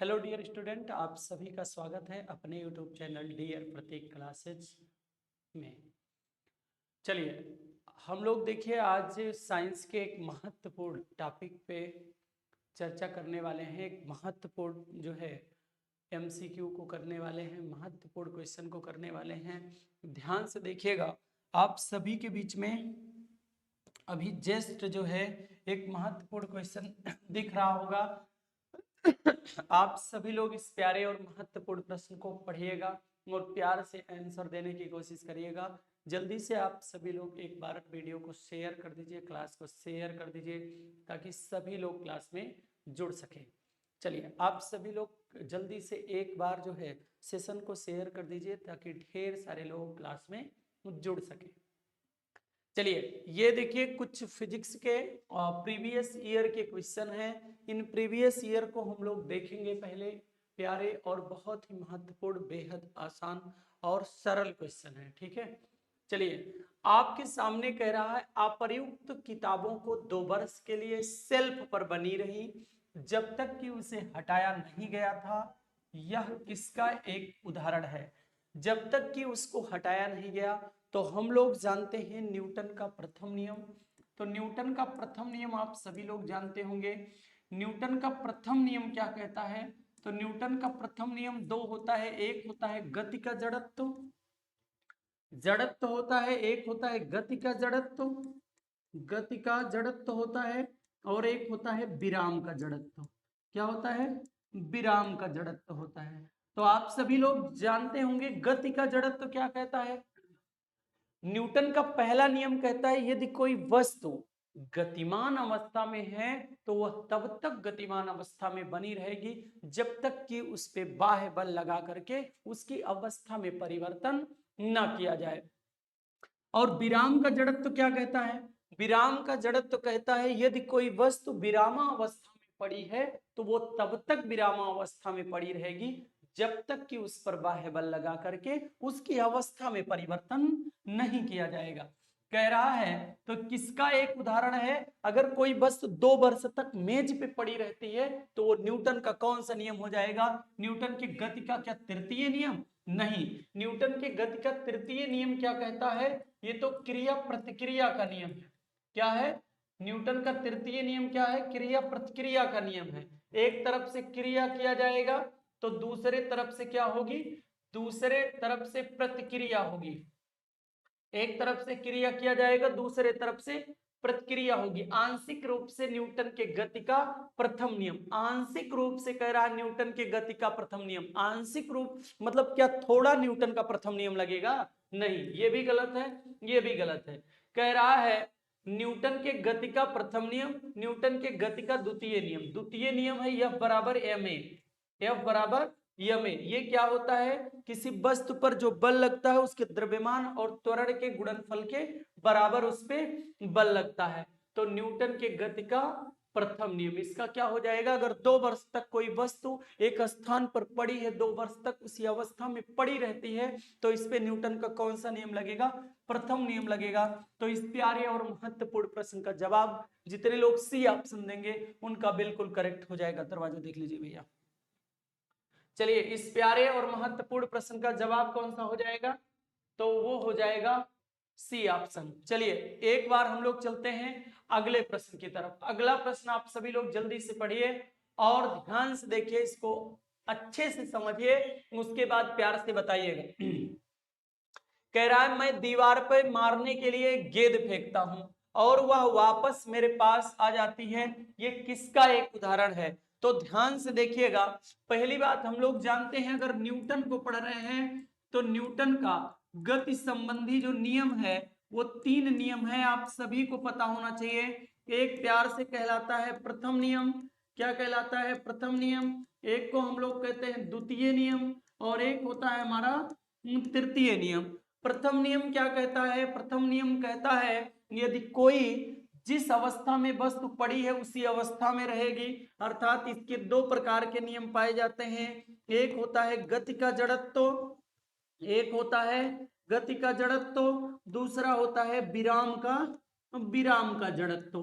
Hello dear student, आप सभी का स्वागत है अपने यूट्यूब चैनल डियर प्रतीक क्लासेज में। चलिए हम लोग देखिए आज साइंस के एक महत्वपूर्ण टॉपिक पे चर्चा करने वाले हैं। एक महत्वपूर्ण जो है एमसीक्यू को करने वाले हैं, महत्वपूर्ण क्वेश्चन को करने वाले हैं। ध्यान से देखिएगा, आप सभी के बीच में अभी जस्ट जो है एक महत्वपूर्ण क्वेश्चन दिख रहा होगा। आप सभी लोग इस प्यारे और महत्वपूर्ण प्रश्न को पढ़िएगा और प्यार से आंसर देने की कोशिश करिएगा। जल्दी से आप सभी लोग एक बार वीडियो को शेयर कर दीजिए, क्लास को शेयर कर दीजिए ताकि सभी लोग क्लास में जुड़ सके। चलिए आप सभी लोग जल्दी से एक बार जो है सेशन को शेयर कर दीजिए ताकि ढेर सारे लोग क्लास में जुड़ सके। चलिए ये देखिए कुछ फिजिक्स के प्रीवियस ईयर के क्वेश्चन हैं। इन प्रीवियस ईयर को हम लोग देखेंगे पहले। प्यारे और बहुत ही महत्वपूर्ण, बेहद आसान और सरल क्वेश्चन है, ठीक है। चलिए आपके सामने कह रहा है अप्रयुक्त किताबों को 2 वर्ष के लिए शेल्फ पर बनी रही जब तक कि उसे हटाया नहीं गया था। यह किसका एक उदाहरण है? जब तक कि उसको हटाया नहीं गया, तो हम लोग जानते हैं न्यूटन का प्रथम नियम। तो न्यूटन का प्रथम नियम आप सभी लोग जानते होंगे। न्यूटन का प्रथम नियम क्या कहता है? तो न्यूटन का प्रथम नियम 2 होता है। एक होता है गति का जड़त्व, जड़त्व होता है। एक होता है गति का जड़त्व, गति का जड़त्व होता है। और एक होता है विराम का जड़त्व। क्या होता है? विराम का जड़त्व होता है। तो आप सभी लोग जानते होंगे गति का जड़त्व क्या कहता है। न्यूटन का पहला नियम कहता है यदि कोई वस्तु गतिमान अवस्था में है तो वह तब तक गतिमान अवस्था में बनी रहेगी जब तक कि उस पे बाह्य बल लगा करके उसकी अवस्था में परिवर्तन न किया जाए। और विराम का जड़त्व क्या कहता है? विराम का जड़त्व कहता है यदि कोई वस्तु विरामावस्था में पड़ी है तो वो तब तक विरामावस्था में पड़ी रहेगी जब तक कि उस पर बाह्य बल लगा करके उसकी अवस्था में परिवर्तन नहीं किया जाएगा। कह रहा है तो किसका एक उदाहरण है? अगर कोई वस्तु 2 वर्ष तक मेज पे पड़ी रहती है तो वो न्यूटन का कौन सा नियम हो जाएगा? न्यूटन की गति का क्या तृतीय नियम? नहीं, न्यूटन के गति का तृतीय नियम क्या कहता है? ये तो क्रिया प्रतिक्रिया का नियम है। क्या है? न्यूटन का तृतीय नियम क्या है? क्रिया प्रतिक्रिया का नियम है। एक तरफ से क्रिया किया जाएगा तो दूसरे तरफ से क्या होगी? दूसरे तरफ से प्रतिक्रिया होगी। एक तरफ से क्रिया किया जाएगा, दूसरे तरफ से प्रतिक्रिया होगी। आंशिक रूप से न्यूटन के गति का प्रथम नियम, आंशिक रूप से कह रहा है न्यूटन के गति का प्रथम नियम। आंशिक रूप मतलब क्या थोड़ा न्यूटन का प्रथम नियम लगेगा? नहीं, ये भी गलत है, ये भी गलत है। कह रहा है न्यूटन के गति का प्रथम नियम, न्यूटन के गति का द्वितीय नियम। द्वितीय नियम है F बराबर ma, F बराबर ma। ये क्या होता है? किसी वस्तु पर जो बल लगता है उसके द्रव्यमान और त्वरण के गुणनफल के बराबर उस पे बल लगता है। तो न्यूटन के गति का प्रथम नियम, इसका क्या हो जाएगा? अगर 2 वर्ष तक कोई वस्तु एक स्थान पर पड़ी है, 2 वर्ष तक उसी अवस्था में पड़ी रहती है, तो इस पे न्यूटन का कौन सा नियम लगेगा? प्रथम नियम लगेगा। तो इस प्यारे और महत्वपूर्ण प्रश्न का जवाब जितने लोग सी ऑप्शन देंगे उनका बिल्कुल करेक्ट हो जाएगा। दरवाजा देख लीजिए भैया। चलिए इस प्यारे और महत्वपूर्ण प्रश्न का जवाब कौन सा हो जाएगा? तो वो हो जाएगा सी ऑप्शन। चलिए एक बार हम लोग चलते हैं अगले प्रश्न की तरफ। अगला प्रश्न आप सभी लोग जल्दी से पढ़िए और ध्यान से देखिए, इसको अच्छे से समझिए, उसके बाद प्यार से बताइएगा। कह रहा है मैं दीवार पर मारने के लिए गेंद फेंकता हूं और वह वापस मेरे पास आ जाती है। ये किसका एक उदाहरण है? तो ध्यान से देखिएगा। पहली बात हम लोग जानते हैं, अगर न्यूटन को पढ़ रहे हैं तो न्यूटन का गति संबंधी जो नियम है वो 3 नियम है, आप सभी को पता होना चाहिए। एक प्यार से कहलाता है प्रथम नियम। क्या कहलाता है? प्रथम नियम। एक को हम लोग कहते हैं द्वितीय नियम और एक होता है हमारा तृतीय नियम। प्रथम नियम क्या कहता है? प्रथम नियम कहता है यदि कोई जिस अवस्था में वस्तु पड़ी है उसी अवस्था में रहेगी। अर्थात इसके 2 प्रकार के नियम पाए जाते हैं। एक होता है गति का जड़त्व, एक होता है गति का जड़त्व, दूसरा होता है विराम का जड़त्व।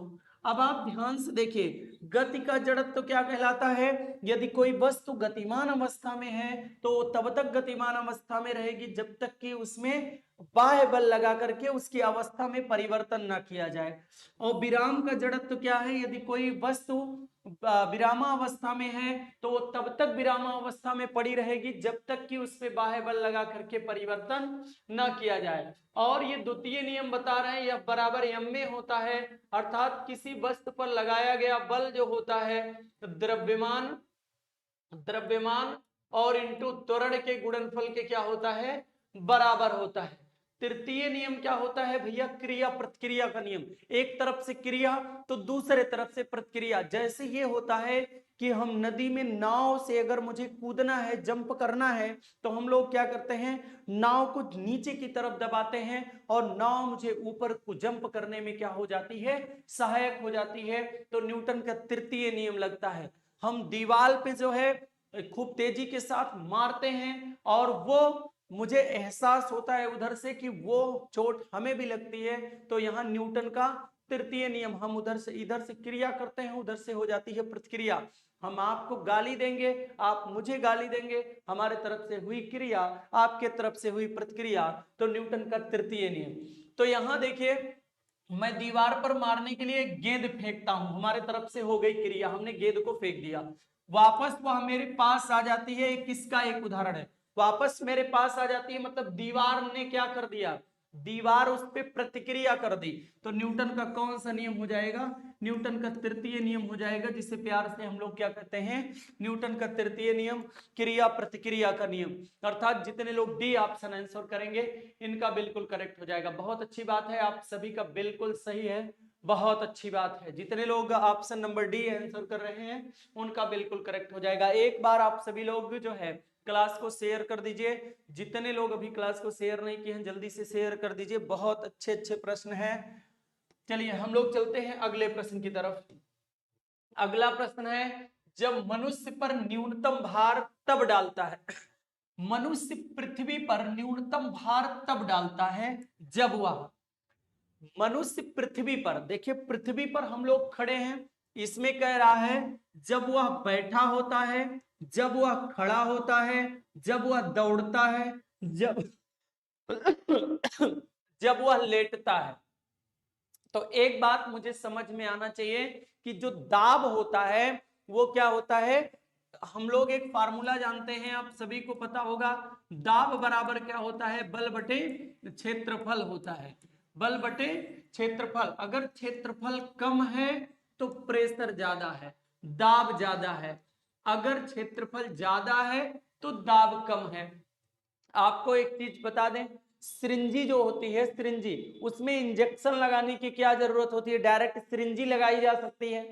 अब आप ध्यान से देखिए, गति का जड़त्व तो क्या कहलाता है? यदि कोई वस्तु गतिमान अवस्था में है तो तब तक गतिमान अवस्था में रहेगी जब तक कि उसमें बाह्य बल लगा करके उसकी अवस्था में परिवर्तन ना किया जाए। और विराम का जड़त्व तो क्या है? यदि कोई वस्तु विरामावस्था में है तो तब तक विरामावस्था में पड़ी रहेगी जब तक कि उस पे बाह्य बल लगा करके परिवर्तन न किया जाए। और ये द्वितीय नियम बता रहे हैं, यह बराबर यम में होता है, अर्थात किसी वस्तु पर लगाया गया बल जो होता है द्रव्यमान द्रव्यमान और इंटू त्वरण के गुणनफल के क्या होता है? बराबर होता है। तृतीय नियम क्या होता है भैया? क्रिया प्रतिक्रिया का नियम। एक तरफ से क्रिया तो दूसरे तरफ से प्रतिक्रिया। जैसे ये होता है कि हम नदी में नाव से अगर मुझे कूदना है, जंप करना है, तो हम लोग क्या करते हैं? नाव को नीचे की तरफ दबाते हैं और नाव मुझे ऊपर को जंप करने में क्या हो जाती है? सहायक हो जाती है। तो न्यूटन का तृतीय नियम लगता है। हम दीवार पे जो है खूब तेजी के साथ मारते हैं और वो मुझे एहसास होता है उधर से कि वो चोट हमें भी लगती है, तो यहाँ न्यूटन का तृतीय नियम, हम उधर से इधर से क्रिया करते हैं, उधर से हो जाती है प्रतिक्रिया। हम आपको गाली देंगे, आप मुझे गाली देंगे, हमारे तरफ से हुई क्रिया, आपके तरफ से हुई प्रतिक्रिया, तो न्यूटन का तृतीय नियम। तो यहाँ देखिए, मैं दीवार पर मारने के लिए गेंद फेंकता हूं, हमारे तरफ से हो गई क्रिया, हमने गेंद को फेंक दिया, वापस वह मेरे पास आ जाती है। किसका एक उदाहरण है, वापस मेरे पास आ जाती है, मतलब दीवार ने क्या कर दिया? दीवार उस पर प्रतिक्रिया कर दी। तो न्यूटन का कौन सा नियम हो जाएगा? न्यूटन का तृतीय नियम हो जाएगा, जिसे प्यार से हम लोग क्या कहते हैं? न्यूटन का तृतीय नियम, क्रिया प्रतिक्रिया का नियम। अर्थात जितने लोग डी ऑप्शन आंसर करेंगे इनका बिल्कुल करेक्ट हो जाएगा। बहुत अच्छी बात है, आप सभी का बिल्कुल सही है, बहुत अच्छी बात है। जितने लोग ऑप्शन नंबर डी आंसर कर रहे हैं उनका बिल्कुल करेक्ट हो जाएगा। एक बार आप सभी लोग जो है क्लास को शेयर कर दीजिए। जितने लोग अभी क्लास को शेयर नहीं किए हैं जल्दी से शेयर कर दीजिए। बहुत अच्छे अच्छे प्रश्न हैं। चलिए हम लोग चलते हैं अगले प्रश्न की तरफ। अगला प्रश्न है, जब मनुष्य पर न्यूनतम भार तब डालता है, मनुष्य पृथ्वी पर न्यूनतम भार तब डालता है जब वह, मनुष्य पृथ्वी पर, देखिए पृथ्वी पर हम लोग खड़े हैं, इसमें कह रहा है जब वह बैठा होता है, जब वह खड़ा होता है, जब वह दौड़ता है, जब जब वह लेटता है। तो एक बात मुझे समझ में आना चाहिए कि जो दाब होता है वो क्या होता है? हम लोग एक फार्मूला जानते हैं, आप सभी को पता होगा, दाब बराबर क्या होता है? बल बटे क्षेत्रफल होता है, बल बटे क्षेत्रफल। अगर क्षेत्रफल कम है तो प्रेशर ज्यादा है, दाब ज्यादा है, अगर क्षेत्रफल ज्यादा है तो दाब कम है। आपको एक चीज बता दें, सिरिंजी जो होती है, सिरिंजी, उसमें इंजेक्शन लगाने की क्या जरूरत होती है? डायरेक्ट सिरिंजी लगाई जा सकती है,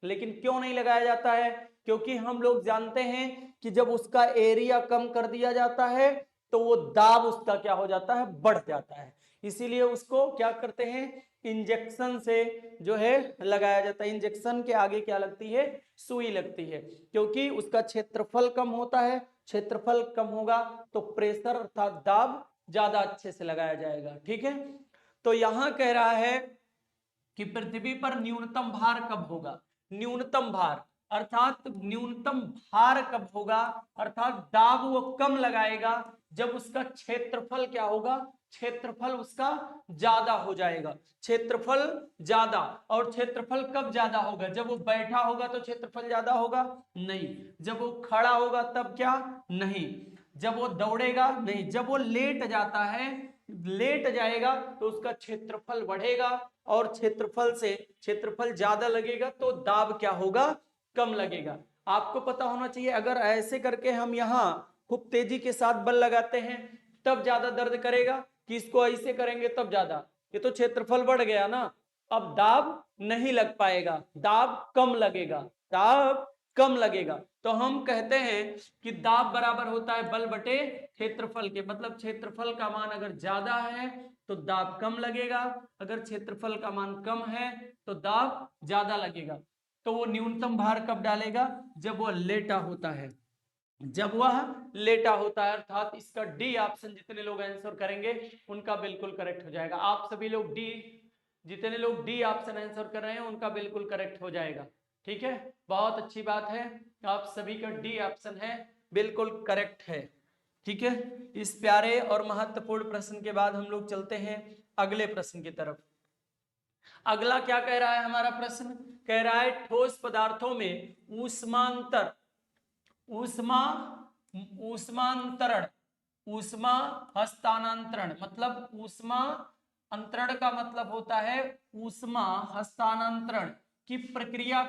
लेकिन क्यों नहीं लगाया जाता है? क्योंकि हम लोग जानते हैं कि जब उसका एरिया कम कर दिया जाता है तो वो दाब उसका क्या हो जाता है? बढ़ जाता है। इसीलिए उसको क्या करते हैं? इंजेक्शन से जो है लगाया जाता है। इंजेक्शन के आगे क्या लगती है? सुई लगती है, क्योंकि उसका क्षेत्रफल कम होता है। क्षेत्रफल कम होगा तो प्रेशर अर्थात दाब ज्यादा अच्छे से लगाया जाएगा। ठीक है, तो यहां कह रहा है कि पृथ्वी पर न्यूनतम भार कब होगा? न्यूनतम भार अर्थात न्यूनतम भार कब होगा? अर्थात दाब वो कम लगाएगा जब उसका क्षेत्रफल क्या होगा? क्षेत्रफल उसका ज्यादा हो जाएगा। क्षेत्रफल ज्यादा, और क्षेत्रफल कब ज्यादा होगा? जब वो बैठा होगा तो क्षेत्रफल ज्यादा होगा? नहीं। जब वो खड़ा होगा तब क्या? नहीं। जब वो दौड़ेगा? नहीं। जब वो लेट जाता है, लेट जाएगा तो उसका क्षेत्रफल बढ़ेगा, और क्षेत्रफल से क्षेत्रफल ज्यादा लगेगा तो दाब क्या होगा? कम लगेगा। आपको पता होना चाहिए, अगर ऐसे करके हम यहाँ खूब तेजी के साथ बल लगाते हैं तब ज्यादा दर्द करेगा, कि इसको ऐसे करेंगे तब ज्यादा? ये तो क्षेत्रफल बढ़ गया ना, अब दाब नहीं लग पाएगा, दाब कम लगेगा, दाब कम लगेगा। तो हम कहते हैं कि दाब बराबर होता है बल बटे क्षेत्रफल के। मतलब क्षेत्रफल का मान अगर ज्यादा है तो दाब कम लगेगा, अगर क्षेत्रफल का मान कम है तो दाब ज्यादा लगेगा। तो वो न्यूनतम भार कब डालेगा? जब वह लेटा होता है, जब वह लेटा होता है। अर्थात इसका डी ऑप्शन जितने लोग आंसर करेंगे उनका बिल्कुल करेक्ट हो जाएगा। आप सभी लोग डी जितने लोग डी ऑप्शन आंसर कर रहे हैं उनका बिल्कुल करेक्ट हो जाएगा। ठीक है, बहुत अच्छी बात है, आप सभी का डी ऑप्शन है बिल्कुल करेक्ट है। ठीक है, इस प्यारे और महत्वपूर्ण प्रश्न के बाद हम लोग चलते हैं अगले प्रश्न की तरफ। अगला क्या कह रहा है हमारा प्रश्न, कह रहा है ठोस पदार्थों में ऊष्मांतर ऊष्मा ऊष्मांतरण ऊष्मा हस्तांतरण, मतलब ऊष्मा अंतरण का मतलब होता है ऊष्मा हस्तांतरण की प्रक्रिया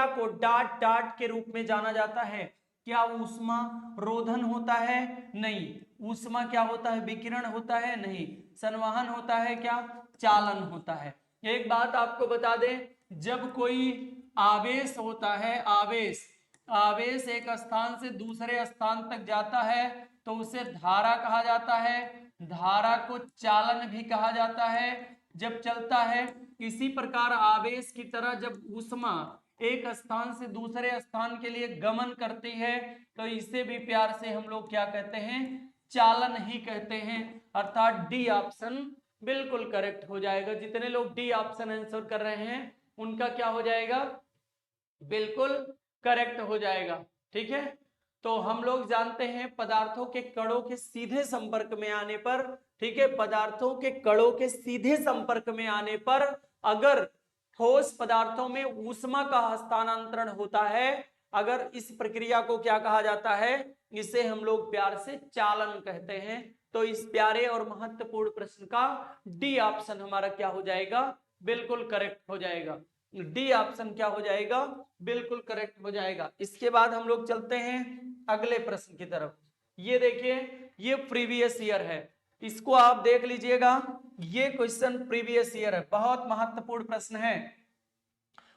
को डाट डाट के रूप में जाना जाता है। क्या ऊष्मा रोधन होता है? नहीं। ऊष्मा क्या होता है? विकिरण होता है? नहीं। संवहन होता है? क्या चालन होता है। एक बात आपको बता दें, जब कोई आवेश होता है, आवेश एक स्थान से दूसरे स्थान तक जाता है तो उसे धारा कहा जाता है। धारा को चालन भी कहा जाता है जब चलता है। इसी प्रकार आवेश की तरह जब ऊष्मा एक स्थान से दूसरे स्थान के लिए गमन करती है तो इसे भी प्यार से हम लोग क्या कहते हैं? चालन ही कहते हैं। अर्थात डी ऑप्शन बिल्कुल करेक्ट हो जाएगा। जितने लोग डी ऑप्शन आंसर कर रहे हैं उनका क्या हो जाएगा? बिल्कुल करेक्ट हो जाएगा। ठीक है, तो हम लोग जानते हैं पदार्थों के कणों के सीधे संपर्क में आने पर, ठीक है, पदार्थों के कणों के सीधे संपर्क में आने पर अगर ठोस पदार्थों में ऊष्मा का हस्तांतरण होता है, अगर इस प्रक्रिया को क्या कहा जाता है? इसे हम लोग प्यार से चालन कहते हैं। तो इस प्यारे और महत्वपूर्ण प्रश्न का डी ऑप्शन हमारा क्या हो जाएगा? बिल्कुल करेक्ट हो जाएगा। डी ऑप्शन क्या हो जाएगा? बिल्कुल करेक्ट हो जाएगा। इसके बाद हम लोग चलते हैं अगले प्रश्न की तरफ। ये देखिए, ये प्रीवियस ईयर है, इसको आप देख लीजिएगा। ये क्वेश्चन प्रीवियस ईयर है, बहुत महत्वपूर्ण प्रश्न है।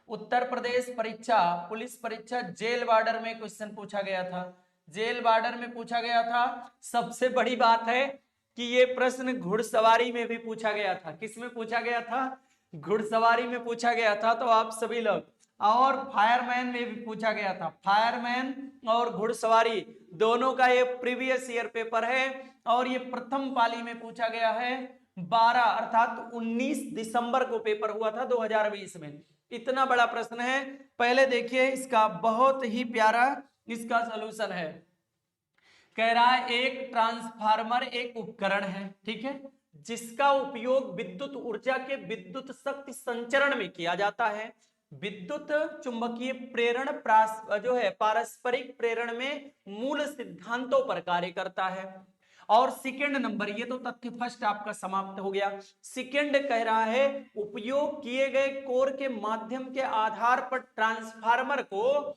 उत्तर प्रदेश परीक्षा, पुलिस परीक्षा जेल बॉर्डर में क्वेश्चन पूछा गया था। जेल बॉर्डर में पूछा गया था। सबसे बड़ी बात है कि ये प्रश्न घुड़सवारी में भी पूछा गया था। किसमें पूछा गया था? घुड़सवारी में पूछा गया था। तो आप सभी लोग, और फायरमैन में भी पूछा गया था। फायरमैन और घुड़सवारी दोनों का ये प्रीवियस ईयर पेपर है और ये प्रथम पाली में पूछा गया है। 12 अर्थात 19 दिसंबर को पेपर हुआ था 2020 में। इतना बड़ा प्रश्न है। पहले देखिए, इसका बहुत ही प्यारा इसका सलूशन है। कह रहा है एक ट्रांसफार्मर एक उपकरण है, ठीक है, जिसका उपयोग विद्युत ऊर्जा के विद्युत शक्ति संचरण में किया जाता है। विद्युत चुंबकीय प्रेरण जो है पारस्परिक प्रेरण में मूल सिद्धांतों पर कार्य करता है। और सेकेंड नंबर, ये तो तथ्य फर्स्ट आपका समाप्त हो गया। सेकेंड कह रहा है उपयोग किए गए कोर के माध्यम के आधार पर ट्रांसफार्मर को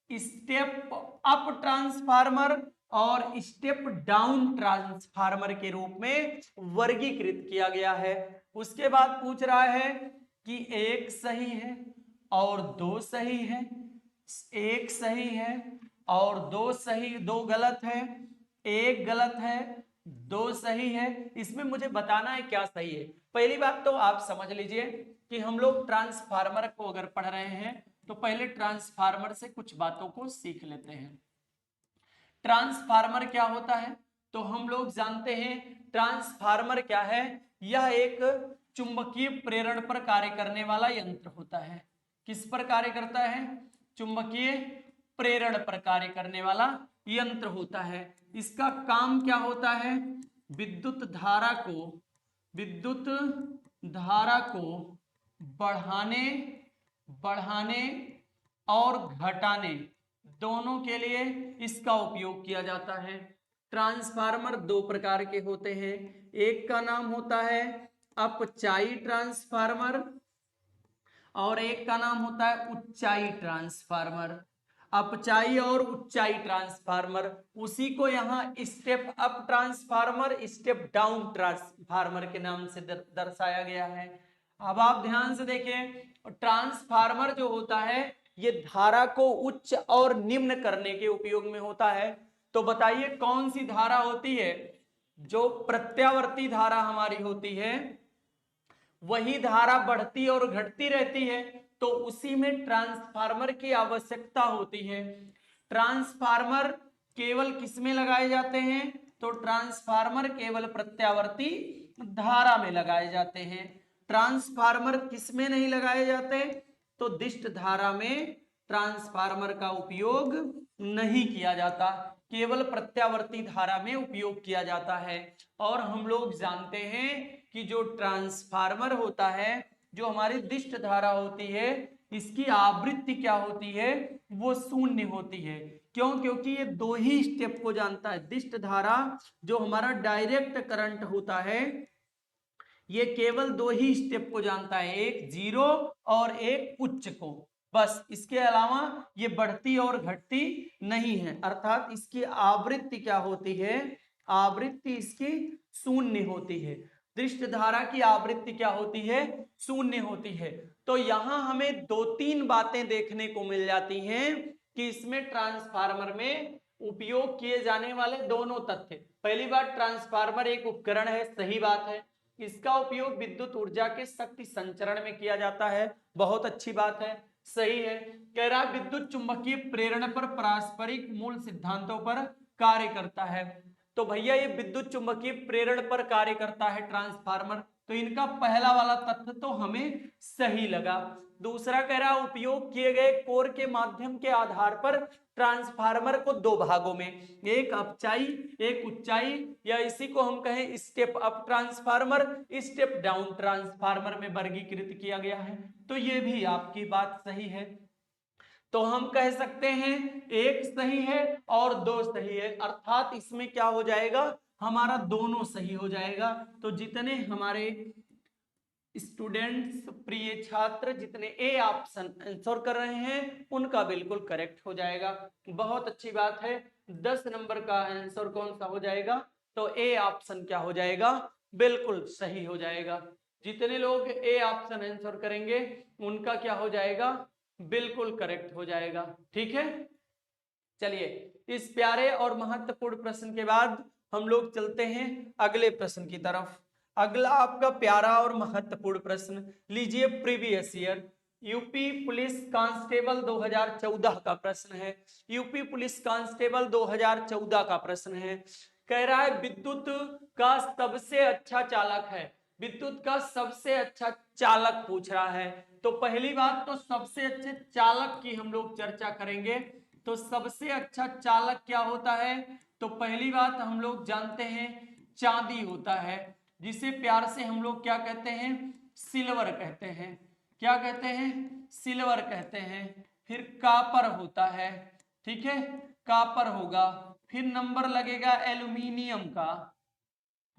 स्टेप अप ट्रांसफार्मर और स्टेप डाउन ट्रांसफार्मर के रूप में वर्गीकृत किया गया है। उसके बाद पूछ रहा है कि एक सही है और दो सही है, एक सही है और दो सही, दो गलत है, एक गलत है, दो सही है। इसमें मुझे बताना है क्या सही है। पहली बात तो आप समझ लीजिए कि हम लोग ट्रांसफार्मर को अगर पढ़ रहे हैं तो पहले ट्रांसफार्मर से कुछ बातों को सीख लेते हैं। ट्रांसफार्मर क्या होता है? तो हम लोग जानते हैं ट्रांसफार्मर क्या है। यह एक चुंबकीय प्रेरण पर कार्य करने वाला यंत्र होता है। किस पर कार्य करता है? चुंबकीय प्रेरण पर कार्य करने वाला यंत्र होता है। इसका काम क्या होता है? विद्युत धारा को बढ़ाने और घटाने दोनों के लिए इसका उपयोग किया जाता है। ट्रांसफार्मर दो प्रकार के होते हैं। एक का नाम होता है अपचाई ट्रांसफार्मर और एक का नाम होता है उच्चाई ट्रांसफार्मर। अपचाई और उच्चाई ट्रांसफार्मर, उसी को यहाँ step up transformer, step down transformer के नाम से दर्शाया गया है। अब आप ध्यान से देखें, ट्रांसफार्मर जो होता है ये धारा को उच्च और निम्न करने के उपयोग में होता है। तो बताइए कौन सी धारा होती है? जो प्रत्यावर्ती धारा हमारी होती है वही धारा बढ़ती और घटती रहती है, तो उसी में ट्रांसफार्मर की आवश्यकता होती है। ट्रांसफार्मर केवल किसमें लगाए जाते हैं? तो ट्रांसफार्मर केवल प्रत्यावर्ती धारा में लगाए जाते हैं। ट्रांसफार्मर किस में नहीं लगाए जाते? तो दिष्ट धारा में ट्रांसफार्मर का उपयोग नहीं किया जाता, केवल प्रत्यावर्ती धारा में उपयोग किया जाता है। और हम लोग जानते हैं कि जो ट्रांसफार्मर होता है, जो हमारी दिष्ट धारा होती है, इसकी आवृत्ति क्या होती है? वो शून्य होती है। क्यों? क्योंकि ये दो ही स्टेप को जानता है। दिष्ट धारा जो हमारा डायरेक्ट करंट होता है, ये केवल दो ही स्टेप को जानता है, एक जीरो और एक उच्च को। बस इसके अलावा ये बढ़ती और घटती नहीं है। अर्थात इसकी आवृत्ति क्या होती है? आवृत्ति इसकी शून्य होती है। दृष्ट धारा की आवृत्ति क्या होती है? शून्य होती है। तो यहां हमें दो तीन बातें देखने को मिल जाती हैं कि इसमें ट्रांसफार्मर में उपयोग किए जाने वाले दोनों तथ्य। पहली बात, ट्रांसफार्मर एक उपकरण है, सही बात है। इसका उपयोग विद्युत ऊर्जा के शक्ति संचरण में किया जाता है, बहुत अच्छी बात है, सही है। कह रहा है विद्युत चुंबकीय प्रेरण पर पारस्परिक मूल सिद्धांतों पर कार्य करता है। तो भैया ये विद्युत चुंबकीय प्रेरण पर कार्य करता है ट्रांसफार्मर, तो इनका पहला वाला तथ्य तो हमें सही लगा। दूसरा कह रहा उपयोग किए गए कोर के माध्यम के आधार पर ट्रांसफार्मर को दो भागों में, एक अपचाई एक उच्चाई, या इसी को हम कहें step up transformer, step down transformer में वर्गीकृत किया गया है। तो ये भी आपकी बात सही है। तो हम कह सकते हैं एक सही है और दो सही है, अर्थात इसमें क्या हो जाएगा? हमारा दोनों सही हो जाएगा। तो जितने हमारे स्टूडेंट्स, प्रिय छात्र, जितने ए ऑप्शन आंसर कर रहे हैं उनका बिल्कुल करेक्ट हो जाएगा। बहुत अच्छी बात है। 10 नंबर का आंसर कौन सा हो जाएगा? तो ए ऑप्शन क्या हो जाएगा? बिल्कुल सही हो जाएगा। जितने लोग ए ऑप्शन आंसर करेंगे उनका क्या हो जाएगा? बिल्कुल करेक्ट हो जाएगा। ठीक है, चलिए इस प्यारे और महत्वपूर्ण प्रश्न के बाद हम लोग चलते हैं अगले प्रश्न की तरफ। अगला आपका प्यारा और महत्वपूर्ण प्रश्न लीजिए, previous year UP police constable 2014 का प्रश्न है। यूपी पुलिस कांस्टेबल 2014 का प्रश्न है। कह रहा है विद्युत का सबसे अच्छा चालक है, विद्युत का सबसे अच्छा चालक पूछ रहा है। तो पहली बात तो सबसे अच्छे चालक की हम लोग चर्चा करेंगे। तो सबसे अच्छा चालक क्या होता है? तो पहली बात हम लोग जानते हैं चांदी होता है, जिसे प्यार से हम लोग क्या कहते हैं? सिल्वर कहते हैं। क्या कहते हैं? सिल्वर कहते हैं। फिर कापर होता है, ठीक है, कापर होगा। फिर नंबर लगेगा एल्यूमिनियम का,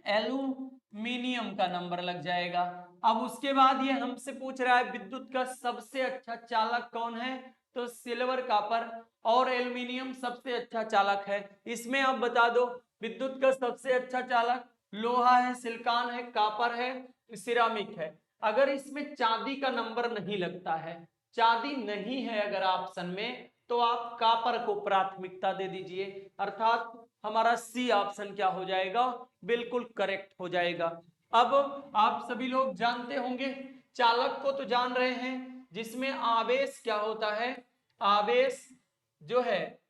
एल्यूमिनियम का नंबर लग जाएगा। अब उसके बाद ये हमसे पूछ रहा है विद्युत का सबसे अच्छा चालक कौन है? तो सिल्वर, कापर और एल्यूमिनियम सबसे अच्छा चालक है। इसमें आप बता दो विद्युत का सबसे अच्छा चालक लोहा है, सिलिकॉन है, कापर है, सिरामिक है। अगर इसमें चांदी का नंबर नहीं लगता है, चांदी नहीं है अगर ऑप्शन में, तो आप कापर को प्राथमिकता दे दीजिए। अर्थात हमारा सी ऑप्शन क्या हो जाएगा? बिल्कुल करेक्ट हो जाएगा। अब आप सभी लोग जानते होंगे, चालक को तो जान रहे हैं, जिसमें आवेश क्या होता है? आवेश जो है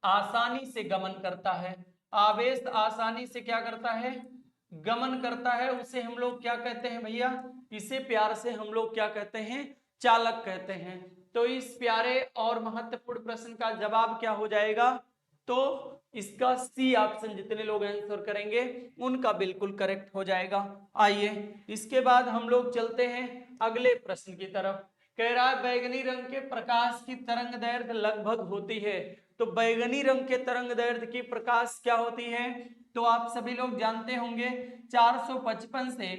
आसानी से गमन करता है। आवेश आसानी से क्या करता है? गमन करता है। उसे हम लोग क्या कहते हैं भैया? इसे प्यार से हम लोग क्या कहते हैं? चालक कहते हैं। तो इस प्यारे और महत्वपूर्ण प्रश्न का जवाब क्या हो जाएगा? तो इसका सी ऑप्शन जितने लोग आंसर करेंगे उनका बिल्कुल करेक्ट हो जाएगा। आइए इसके बाद हम लोग चलते हैं अगले प्रश्न की तरफ। कह रहा है बैगनी रंग के प्रकाश की तरंग दैर्घ्य लगभग होती है। तो बैगनी रंग के तरंग दैर्घ्य की प्रकाश क्या होती है? तो आप सभी लोग जानते होंगे 455 से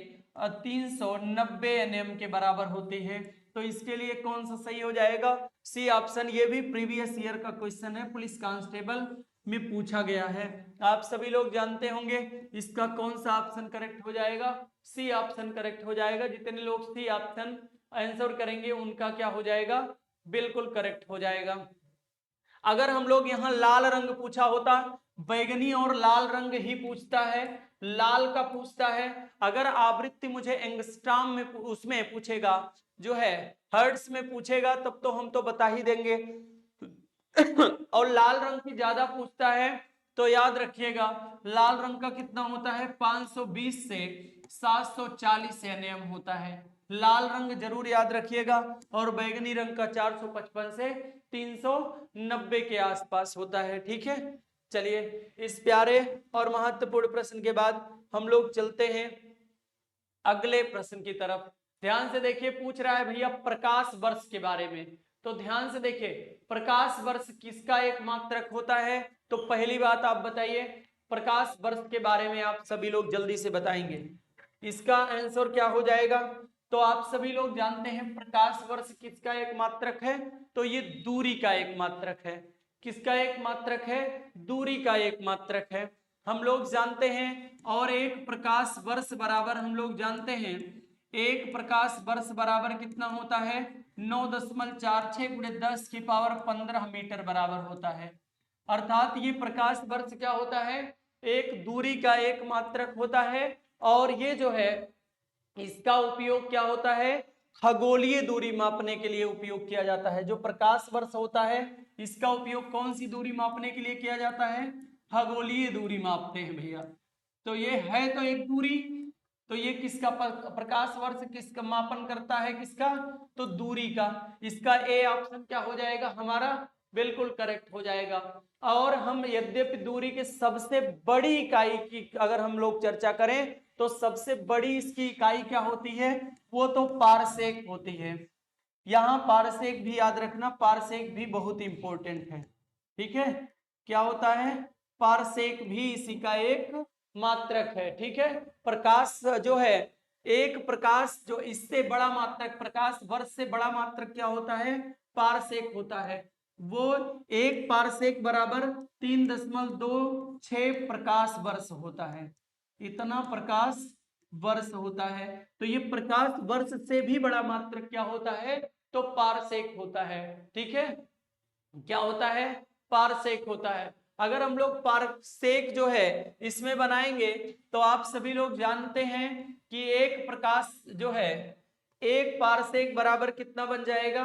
390 nm के बराबर होती है। तो इसके लिए कौन सा सही हो जाएगा? C option. ये भी प्रीवियस ईयर का क्वेश्चन है, पुलिस कांस्टेबल में पूछा गया है। आप सभी लोग जानते होंगे इसका कौन सा ऑप्शन करेक्ट हो जाएगा? सी ऑप्शन करेक्ट हो जाएगा। जितने लोग सी ऑप्शन आंसर करेंगे उनका क्या हो जाएगा? बिल्कुल करेक्ट हो जाएगा। अगर हम लोग यहाँ लाल रंग पूछा होता, बैगनी और लाल रंग ही पूछता है, लाल का पूछता है। अगर आवृत्ति मुझे एंगस्ट्रॉम में उसमें पूछेगा, जो है हर्ट्ज में पूछेगा, तब तो हम तो बता ही देंगे। और लाल रंग की ज्यादा पूछता है तो याद रखिएगा लाल रंग का कितना होता है? 520 से 740 nm होता है। लाल रंग जरूर याद रखिएगा और बैगनी रंग का 455 से 390 के आसपास होता है। ठीक है, चलिए इस प्यारे और महत्वपूर्ण प्रश्न के बाद हम लोग चलते हैं अगले प्रश्न की तरफ। ध्यान से देखिए, पूछ रहा है भैया प्रकाश वर्ष के बारे में। तो ध्यान से देखिए, प्रकाश वर्ष किसका एक मात्रक होता है? तो पहली बात आप बताइए, प्रकाश वर्ष के बारे में आप सभी लोग जल्दी से बताएंगे। इसका आंसर क्या हो जाएगा? तो आप सभी लोग जानते हैं प्रकाश वर्ष किसका एक मात्रक है? तो ये दूरी का एक मात्रक है। किसका एक मात्रक है? दूरी का एक मात्रक है, हम लोग जानते हैं। और एक प्रकाश वर्ष बराबर हम लोग जानते हैं, एक प्रकाश वर्ष बराबर कितना होता है? 9.46 × 10⁻15 मीटर बराबर होता है। अर्थात ये प्रकाश वर्ष क्या होता है? एक दूरी का एक मात्रक होता है। और ये जो है इसका उपयोग क्या होता है? खगोलीय दूरी मापने के लिए उपयोग किया जाता है। जो प्रकाश वर्ष होता है इसका उपयोग कौन सी दूरी मापने के लिए किया जाता है? खगोलीय दूरी मापते हैं भैया। तो ये है तो एक दूरी, तो ये किसका प्रकाश वर्ष किसका मापन करता है? किसका? तो दूरी का। इसका ए ऑप्शन क्या हो जाएगा हमारा? बिल्कुल करेक्ट हो जाएगा। और हम यद्यपि दूरी के सबसे बड़ी इकाई की अगर हम लोग चर्चा करें तो सबसे बड़ी इसकी इकाई क्या होती है? वो तो पारसेक होती है। यहाँ पारसेक भी याद रखना, पारसेक भी बहुत इंपॉर्टेंट है। ठीक है, क्या होता है? पारसेक भी इसी का एक मात्रक है। ठीक है, प्रकाश जो है एक प्रकाश जो इससे बड़ा मात्रक, प्रकाश वर्ष से बड़ा मात्रक क्या होता है? पारसेक होता है। वो एक पारसेक बराबर 3.26 प्रकाश वर्ष होता है। इतना प्रकाश वर्ष होता है। तो ये प्रकाश वर्ष से भी बड़ा मात्रक क्या होता है? तो पारसेक होता है। ठीक है, क्या होता है? पारसेक होता है। अगर हम लोग पारसेक जो है इसमें बनाएंगे तो आप सभी लोग जानते हैं कि एक प्रकाश जो है एक पारसेक बराबर कितना बन जाएगा?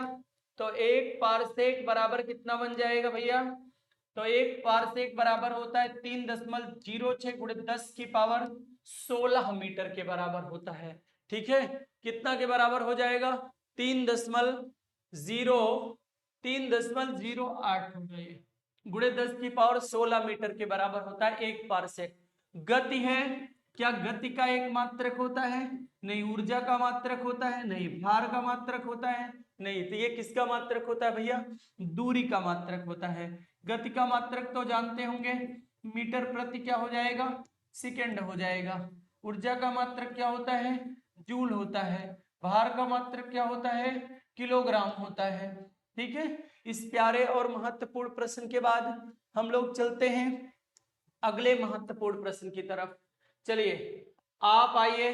तो एक पारसेक बराबर कितना बन जाएगा भैया? तो एक पारसेक बराबर होता है 3.06 × 10⁻16 मीटर के बराबर होता है। ठीक है, कितना के बराबर हो जाएगा? 3.08 गुणे 10⁻16 मीटर के बराबर होता है एक पारसेक। गति है, क्या गति का एक मात्रक होता है? नहीं। ऊर्जा का मात्रक होता है? नहीं। भार का मात्रक होता है? नहीं। तो ये किसका मात्रक होता है भैया? दूरी का मात्रक होता है। गति का मात्रक तो जानते होंगे, मीटर प्रति क्या हो जाएगा? सेकेंड हो जाएगा। ऊर्जा का मात्रक क्या होता है? जूल होता है। भार का मात्रक क्या होता है? किलोग्राम होता है। ठीक है, इस प्यारे और महत्वपूर्ण प्रश्न के बाद हम लोग चलते हैं अगले महत्वपूर्ण प्रश्न की तरफ। चलिए आप आइए,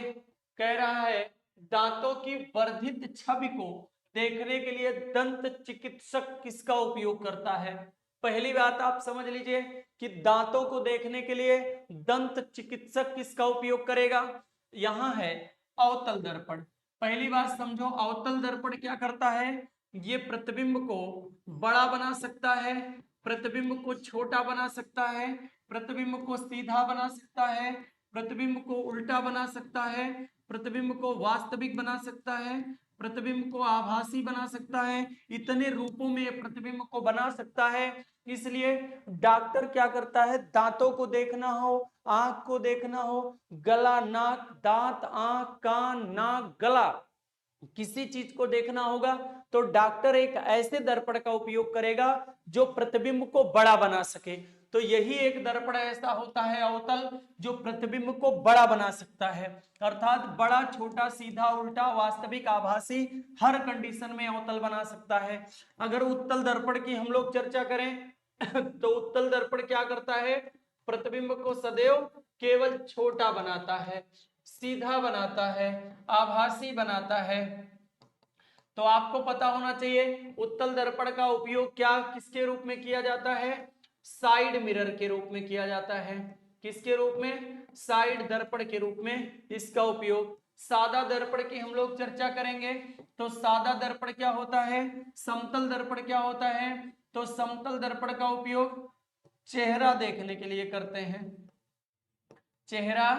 कह रहा है दांतों की वर्धित छवि को देखने के लिए दंत चिकित्सक किसका उपयोग करता है? पहली बात आप समझ लीजिए कि दांतों को देखने के लिए दंत चिकित्सक किसका उपयोग करेगा? यहां है अवतल दर्पण। पहली बात समझो, अवतल दर्पण क्या करता है? ये प्रतिबिंब को बड़ा बना सकता है, प्रतिबिंब को छोटा बना सकता है, प्रतिबिंब को सीधा बना सकता है, प्रतिबिंब को उल्टा बना सकता है, प्रतिबिंब को वास्तविक बना सकता है, प्रतिबिंब को आभासी बना सकता है। इतने रूपों में प्रतिबिंब को बना सकता है। इसलिए डॉक्टर क्या करता है? दांतों को देखना हो, आंख को देखना हो, गला, नाक, दांत, आंख, कान, नाक, गला, किसी चीज को देखना होगा तो डॉक्टर एक ऐसे दर्पण का उपयोग करेगा जो प्रतिबिंब को बड़ा बना सके। तो यही एक दर्पण ऐसा होता है अवतल, जो प्रतिबिंब को बड़ा बना सकता है। अर्थात बड़ा, छोटा, सीधा, उल्टा, वास्तविक, आभासी, हर कंडीशन में अवतल बना सकता है। अगर उत्तल दर्पण की हम लोग चर्चा करें तो उत्तल दर्पण क्या करता है? प्रतिबिंब को सदैव केवल छोटा बनाता है, सीधा बनाता है, आभासी बनाता है। तो आपको पता होना चाहिए उत्तल दर्पण का उपयोग क्या किसके रूप में किया जाता है? साइड मिरर के रूप में किया जाता है। किसके रूप में? साइड दर्पण के रूप में इसका उपयोग। सादा दर्पण की हम लोग चर्चा करेंगे तो सादा दर्पण क्या होता है? समतल दर्पण क्या होता है? तो समतल दर्पण का उपयोग चेहरा देखने के लिए करते हैं। चेहरा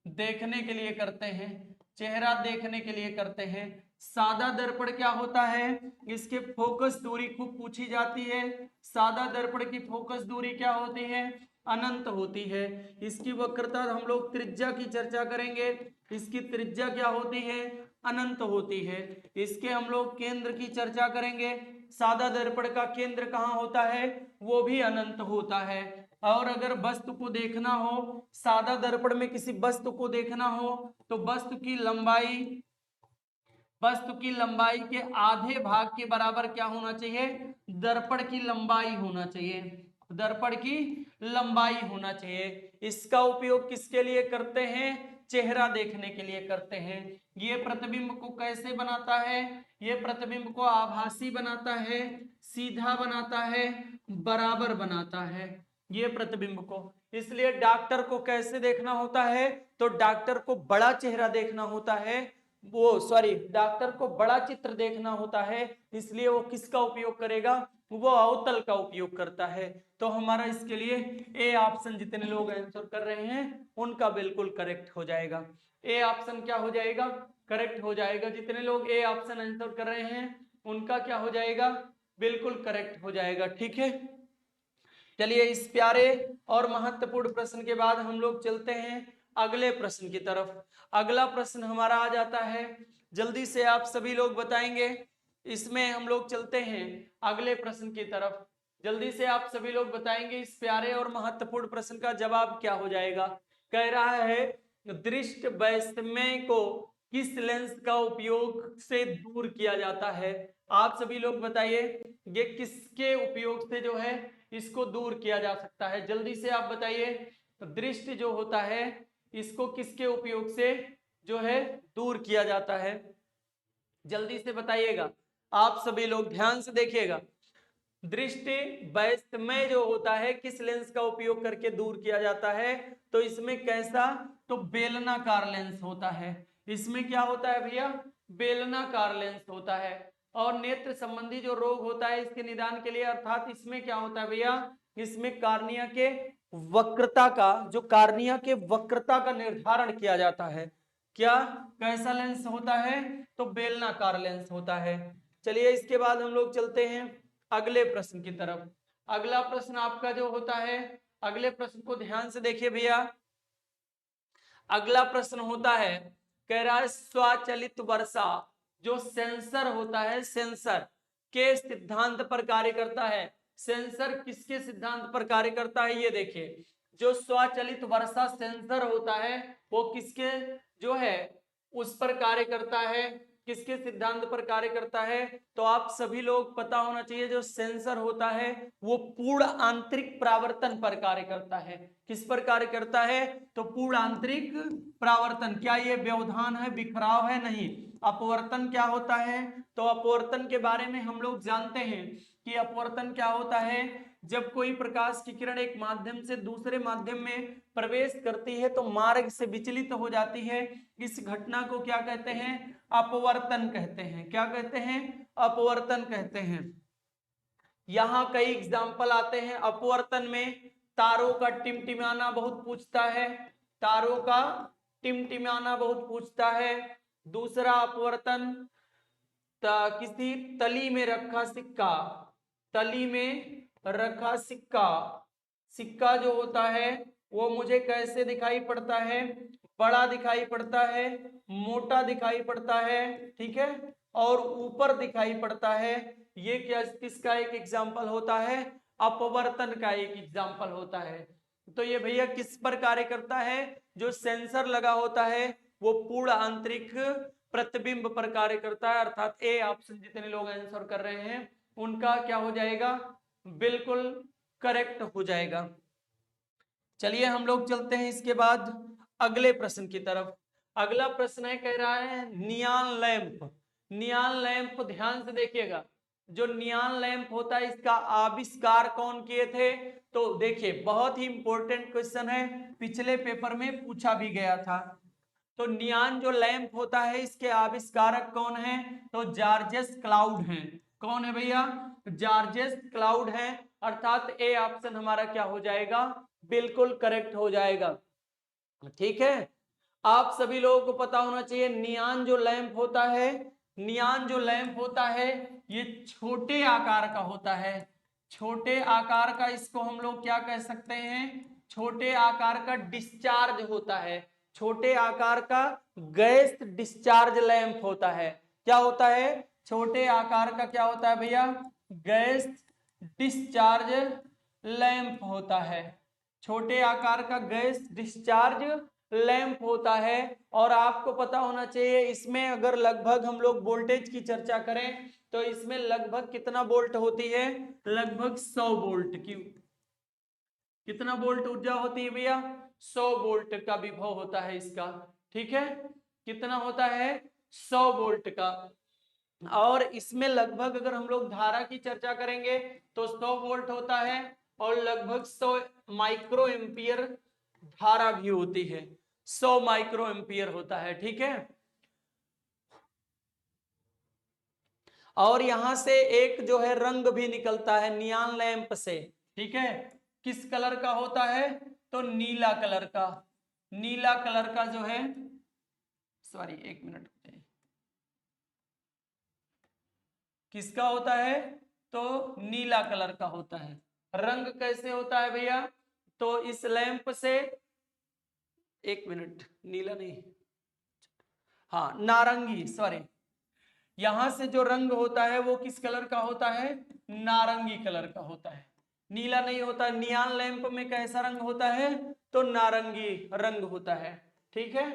देखने के लिए करते हैं, चेहरा देखने के लिए करते हैं। सादा दर्पण क्या होता है, इसके फोकस दूरी खूब पूछी जाती है। सादा दर्पण की फोकस दूरी क्या होती है, अनंत होती है। इसकी वक्रता हम लोग त्रिज्या की चर्चा करेंगे, इसकी त्रिज्या क्या होती है, अनंत होती है। इसके हम लोग केंद्र की चर्चा करेंगे, सादा दर्पण का केंद्र कहाँ होता है, वो भी अनंत होता है। और अगर वस्तु को देखना हो, सादा दर्पण में किसी वस्तु को देखना हो, तो वस्तु की लंबाई के आधे भाग के बराबर क्या होना चाहिए, दर्पण की लंबाई होना चाहिए, दर्पण की लंबाई होना चाहिए। इसका उपयोग किसके लिए करते हैं, चेहरा देखने के लिए करते हैं। ये प्रतिबिंब को कैसे बनाता है, ये प्रतिबिंब को आभासी बनाता है, सीधा बनाता है, बराबर बनाता है ये प्रतिबिंब को। इसलिए डॉक्टर को कैसे देखना होता है, तो डॉक्टर को बड़ा चेहरा देखना होता है, डॉक्टर को बड़ा चित्र देखना होता है, इसलिए वो किसका उपयोग करेगा, वो अवतल का उपयोग करता है। तो हमारा इसके लिए ए ऑप्शन, जितने लोग आंसर कर रहे हैं उनका बिल्कुल करेक्ट हो जाएगा। ए ऑप्शन क्या हो जाएगा, करेक्ट हो जाएगा। जितने लोग ए ऑप्शन आंसर कर रहे हैं उनका क्या हो जाएगा, बिल्कुल करेक्ट हो जाएगा। ठीक है, चलिए इस प्यारे और महत्वपूर्ण प्रश्न के बाद हम लोग चलते हैं अगले प्रश्न की तरफ। अगला प्रश्न हमारा आ जाता है, जल्दी से आप सभी लोग बताएंगे। इसमें हम लोग चलते हैं अगले प्रश्न की तरफ, जल्दी से आप सभी लोग बताएंगे इस प्यारे और महत्वपूर्ण प्रश्न का जवाब क्या हो जाएगा। कह रहा है दृष्टि वैषम्य को किस लेंस का उपयोग से दूर किया जाता है। आप सभी लोग बताइए ये किसके उपयोग से जो है इसको दूर किया जा सकता है, जल्दी से आप बताइए। तो दृष्टि जो होता है इसको किसके उपयोग से जो है दूर किया जाता है, जल्दी से बताइएगा। आप सभी लोग ध्यान से देखिएगा, दृष्टि वैषम्य जो होता है किस लेंस का उपयोग करके दूर किया जाता है, तो इसमें कैसा, तो बेलनाकार लेंस होता है। इसमें क्या होता है भैया, बेलनाकार लेंस होता है। और नेत्र संबंधी जो रोग होता है इसके निदान के लिए, अर्थात इसमें क्या होता है भैया, इसमें कार्निया के वक्रता का, जो कार्निया के वक्रता का निर्धारण किया जाता है। क्या कैसा लेंस होता है, तो बेलनाकार लेंस होता है। चलिए इसके बाद हम लोग चलते हैं अगले प्रश्न की तरफ। अगला प्रश्न आपका जो होता है, अगले प्रश्न को ध्यान से देखिए भैया। अगला प्रश्न होता है, कह रहा है स्वचालित वर्षा जो सेंसर होता है, सेंसर के सिद्धांत पर कार्य करता है। सेंसर किसके सिद्धांत पर कार्य करता है, ये देखिए। जो स्वचालित वर्षा सेंसर होता है वो किसके जो है उस पर कार्य करता है, किसके सिद्धांत पर कार्य करता है, तो आप सभी लोग पता होना चाहिए जो सेंसर होता है वो पूर्ण आंतरिक परावर्तन पर कार्य करता है। किस पर कार्य करता है, तो पूर्ण आंतरिक परावर्तन। क्या ये व्यवधान है, बिखराव है, नहीं। अपवर्तन क्या होता है, तो अपवर्तन के बारे में हम लोग जानते हैं कि अपवर्तन क्या होता है, जब कोई प्रकाश की किरण एक माध्यम से दूसरे माध्यम में प्रवेश करती है तो मार्ग से विचलित हो जाती है। इस घटना को क्या कहते हैं, अपवर्तन कहते हैं। क्या कहते हैं, अपवर्तन कहते हैं। यहां कई एग्जाम्पल आते हैं अपवर्तन में। तारों का टिमटिमाना बहुत पूछता है, तारों का टिमटिमाना बहुत पूछता है। दूसरा अपवर्तन किसी तली में रखा सिक्का, तली में रखा सिक्का, सिक्का जो होता है वो मुझे कैसे दिखाई पड़ता है, बड़ा दिखाई पड़ता है, मोटा दिखाई पड़ता है, ठीक है, और ऊपर दिखाई पड़ता है। ये क्या किसका एक एग्जाम्पल होता है, अपवर्तन का एक एग्जाम्पल होता है। तो ये भैया किस पर कार्य करता है, जो सेंसर लगा होता है वो पूर्ण आंतरिक प्रतिबिंब पर कार्य करता है। अर्थात ए ऑप्शन जितने लोग आंसर कर रहे हैं उनका क्या हो जाएगा, बिल्कुल करेक्ट हो जाएगा। चलिए हम लोग चलते हैं इसके बाद अगले प्रश्न की तरफ। अगला प्रश्न है, कह रहा है नियॉन लैंप। नियॉन लैंप ध्यान से देखिएगा, जो नियॉन लैंप होता है इसका आविष्कार कौन किए थे, तो देखिए बहुत ही इंपॉर्टेंट क्वेश्चन है, पिछले पेपर में पूछा भी गया था। तो नियॉन जो लैंप होता है इसके आविष्कारक कौन है, तो जॉर्जेस क्लाउड हैं। कौन है भैया, जॉर्जेस क्लाउड हैं। अर्थात ए ऑप्शन हमारा क्या हो जाएगा, बिल्कुल करेक्ट हो जाएगा। ठीक है, आप सभी लोगों को पता होना चाहिए नियान जो लैंप होता है, नियान जो लैंप होता है ये छोटे आकार का होता है। छोटे आकार का इसको हम लोग क्या कह सकते हैं, छोटे आकार का डिस्चार्ज होता है। छोटे आकार का गैस डिस्चार्ज लैंप होता है। क्या होता है, छोटे आकार का क्या होता है भैया, गैस डिस्चार्ज लैंप होता है। छोटे आकार का गैस डिस्चार्ज लैंप होता है। और आपको पता होना चाहिए इसमें अगर लगभग हम लोग वोल्टेज की चर्चा करें तो इसमें लगभग कितना वोल्ट होती है, लगभग 100 वोल्ट की, कितना वोल्ट ऊर्जा होती है भैया, 100 वोल्ट का विभव होता है इसका। ठीक है, कितना होता है, 100 वोल्ट का। और इसमें लगभग अगर हम लोग धारा की चर्चा करेंगे तो 100 वोल्ट होता है और लगभग 100 माइक्रो एम्पियर धारा भी होती है, 100 माइक्रो एम्पियर होता है। ठीक है, और यहां से एक जो है रंग भी निकलता है नियॉन लैंप से। ठीक है, किस कलर का होता है, तो नीला कलर का, नीला कलर का जो है, सॉरी एक मिनट, किसका होता है, तो नीला कलर का होता है। रंग कैसे होता है भैया, तो इस लैंप से, एक मिनट, नीला नहीं, हाँ नारंगी, सॉरी, यहां से जो रंग होता है वो किस कलर का होता है, नारंगी कलर का होता है, नीला नहीं होता। नियॉन लैंप में कैसा रंग होता है, तो नारंगी रंग होता है। ठीक है,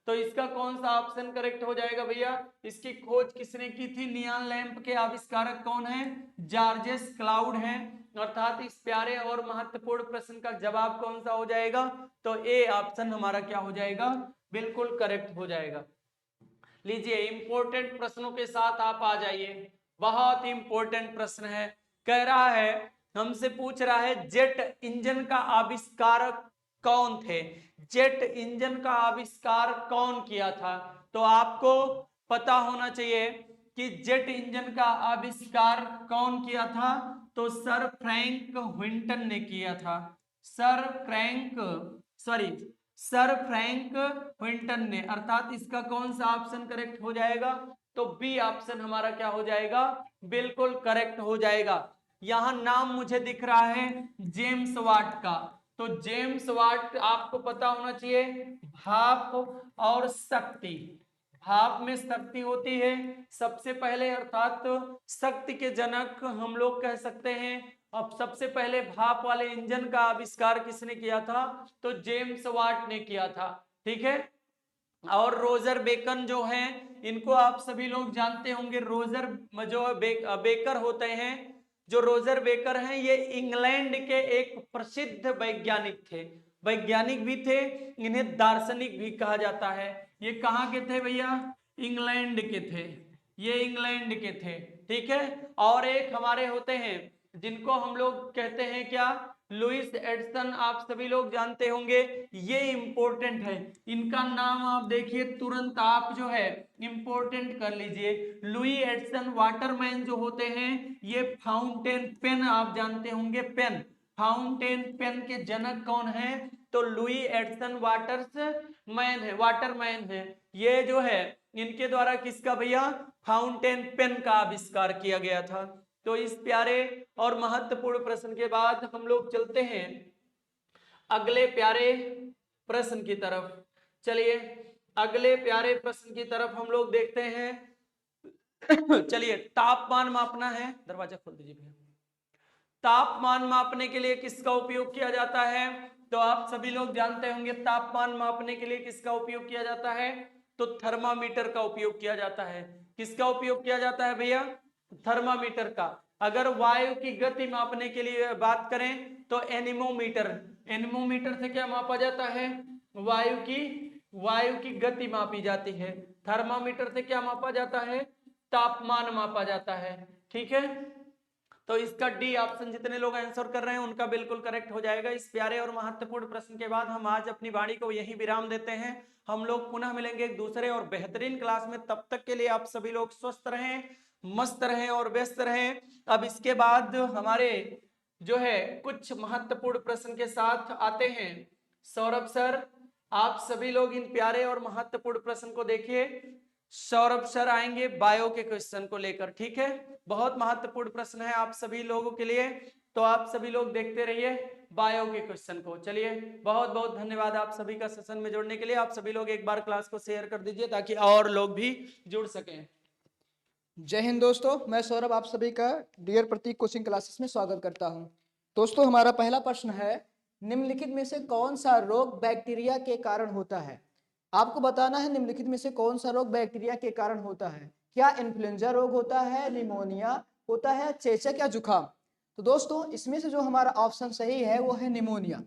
तो इसका कौन सा ऑप्शन करेक्ट हो जाएगा भैया, इसकी खोज किसने की थी, नियॉन लैंप के आविष्कारक कौन है, जॉर्जेस क्लाउड हैं। अर्थात इस प्यारे और महत्वपूर्ण प्रश्न का जवाब कौन सा हो जाएगा, तो ए ऑप्शन हमारा क्या हो जाएगा, बिल्कुल करेक्ट हो जाएगा। लीजिए इंपॉर्टेंट प्रश्नों के साथ आप आ जाइए, बहुत इंपॉर्टेंट प्रश्न है। कह रहा है, हमसे पूछ रहा है जेट इंजन का आविष्कारक कौन थे, जेट इंजन का आविष्कार कौन किया था। तो आपको पता होना चाहिए कि जेट इंजन का आविष्कार कौन किया था, तो सर फ्रैंक विंटन ने किया था। Sir Frank, sorry, sir Frank Vinton ने। अर्थात इसका कौन सा ऑप्शन करेक्ट हो जाएगा, तो बी ऑप्शन हमारा क्या हो जाएगा, बिल्कुल करेक्ट हो जाएगा। यहां नाम मुझे दिख रहा है जेम्स वाट का, तो जेम्स वाट आपको पता होना चाहिए भाप और शक्ति, भाप में शक्ति होती है सबसे पहले, अर्थात शक्ति के जनक हम लोग कह सकते हैं। अब सबसे पहले भाप वाले इंजन का आविष्कार किसने किया था, तो जेम्स वाट ने किया था। ठीक है, और रोजर बेकन जो हैं इनको आप सभी लोग जानते होंगे। रोजर जो बेकर होते हैं, जो रोजर बेकर हैं ये इंग्लैंड के एक प्रसिद्ध वैज्ञानिक थे, वैज्ञानिक भी थे, इन्हें दार्शनिक भी कहा जाता है। ये कहाँ के थे भैया, इंग्लैंड के थे, ये इंग्लैंड के थे। ठीक है, और एक हमारे होते हैं जिनको हम लोग कहते हैं क्या, लुइस एडिसन, आप सभी लोग जानते होंगे, ये इंपॉर्टेंट है। इनका नाम आप देखिए तुरंत, आप जो है इंपॉर्टेंट कर लीजिए। लुई एडिसन वाटरमैन जो होते हैं, ये फाउंटेन पेन आप जानते होंगे, पेन, फाउंटेन पेन के जनक कौन है, तो लुई एडिसन वाटरमैन है, वाटरमैन है। ये जो है इनके द्वारा किसका भैया, फाउंटेन पेन का आविष्कार किया गया था। तो इस प्यारे और महत्वपूर्ण प्रश्न के बाद हम लोग चलते हैं अगले प्यारे प्रश्न की तरफ। चलिए अगले प्यारे प्रश्न की तरफ हम लोग देखते हैं। चलिए, तापमान मापना है, दरवाजा खोल दीजिए भैया। तापमान मापने के लिए किसका उपयोग किया जाता है, तो आप सभी लोग जानते होंगे तापमान मापने के लिए किसका उपयोग किया जाता है, तो थर्मामीटर का उपयोग किया जाता है। किसका उपयोग किया जाता है भैया, थर्मामीटर का। अगर वायु की गति मापने के लिए बात करें तो एनीमोमीटर, एनीमोमीटर से क्या मापा जाता है, वायु की गति मापी जाती है। थर्मामीटर से क्या मापा जाता है, तापमान मापा जाता है। ठीक है, तो इसका डी ऑप्शन जितने लोग आंसर कर रहे हैं उनका बिल्कुल करेक्ट हो जाएगा। इस प्यारे और महत्वपूर्ण प्रश्न के बाद हम आज अपनी वाणी को यही विराम देते हैं। हम लोग पुनः मिलेंगे एक दूसरे और बेहतरीन क्लास में, तब तक के लिए आप सभी लोग स्वस्थ रहें, मस्त रहें और व्यस्त रहें। अब इसके बाद हमारे जो है कुछ महत्वपूर्ण प्रश्न के साथ आते हैं सौरभ सर, आप सभी लोग इन प्यारे और महत्वपूर्ण प्रश्न को देखिए। सौरभ सर आएंगे बायो के क्वेश्चन को लेकर, ठीक है। बहुत महत्वपूर्ण प्रश्न है आप सभी लोगों के लिए, तो आप सभी लोग देखते रहिए बायो के क्वेश्चन को। चलिए, बहुत बहुत धन्यवाद आप सभी का सेशन में जुड़ने के लिए। आप सभी लोग एक बार क्लास को शेयर कर दीजिए ताकि और लोग भी जुड़ सकें। जय हिंद दोस्तों, मैं सौरभ आप सभी का डियर प्रतीक कोचिंग क्लासेस में स्वागत करता हूं। दोस्तों, हमारा पहला प्रश्न है, निम्नलिखित में से कौन सा रोग बैक्टीरिया के कारण होता है? आपको बताना है निम्नलिखित में से कौन सा रोग बैक्टीरिया के कारण होता है। क्या इन्फ्लुएंजा रोग होता है, निमोनिया होता है, चेचक या जुकाम? तो दोस्तों, इसमें से जो हमारा ऑप्शन सही है वो है निमोनिया।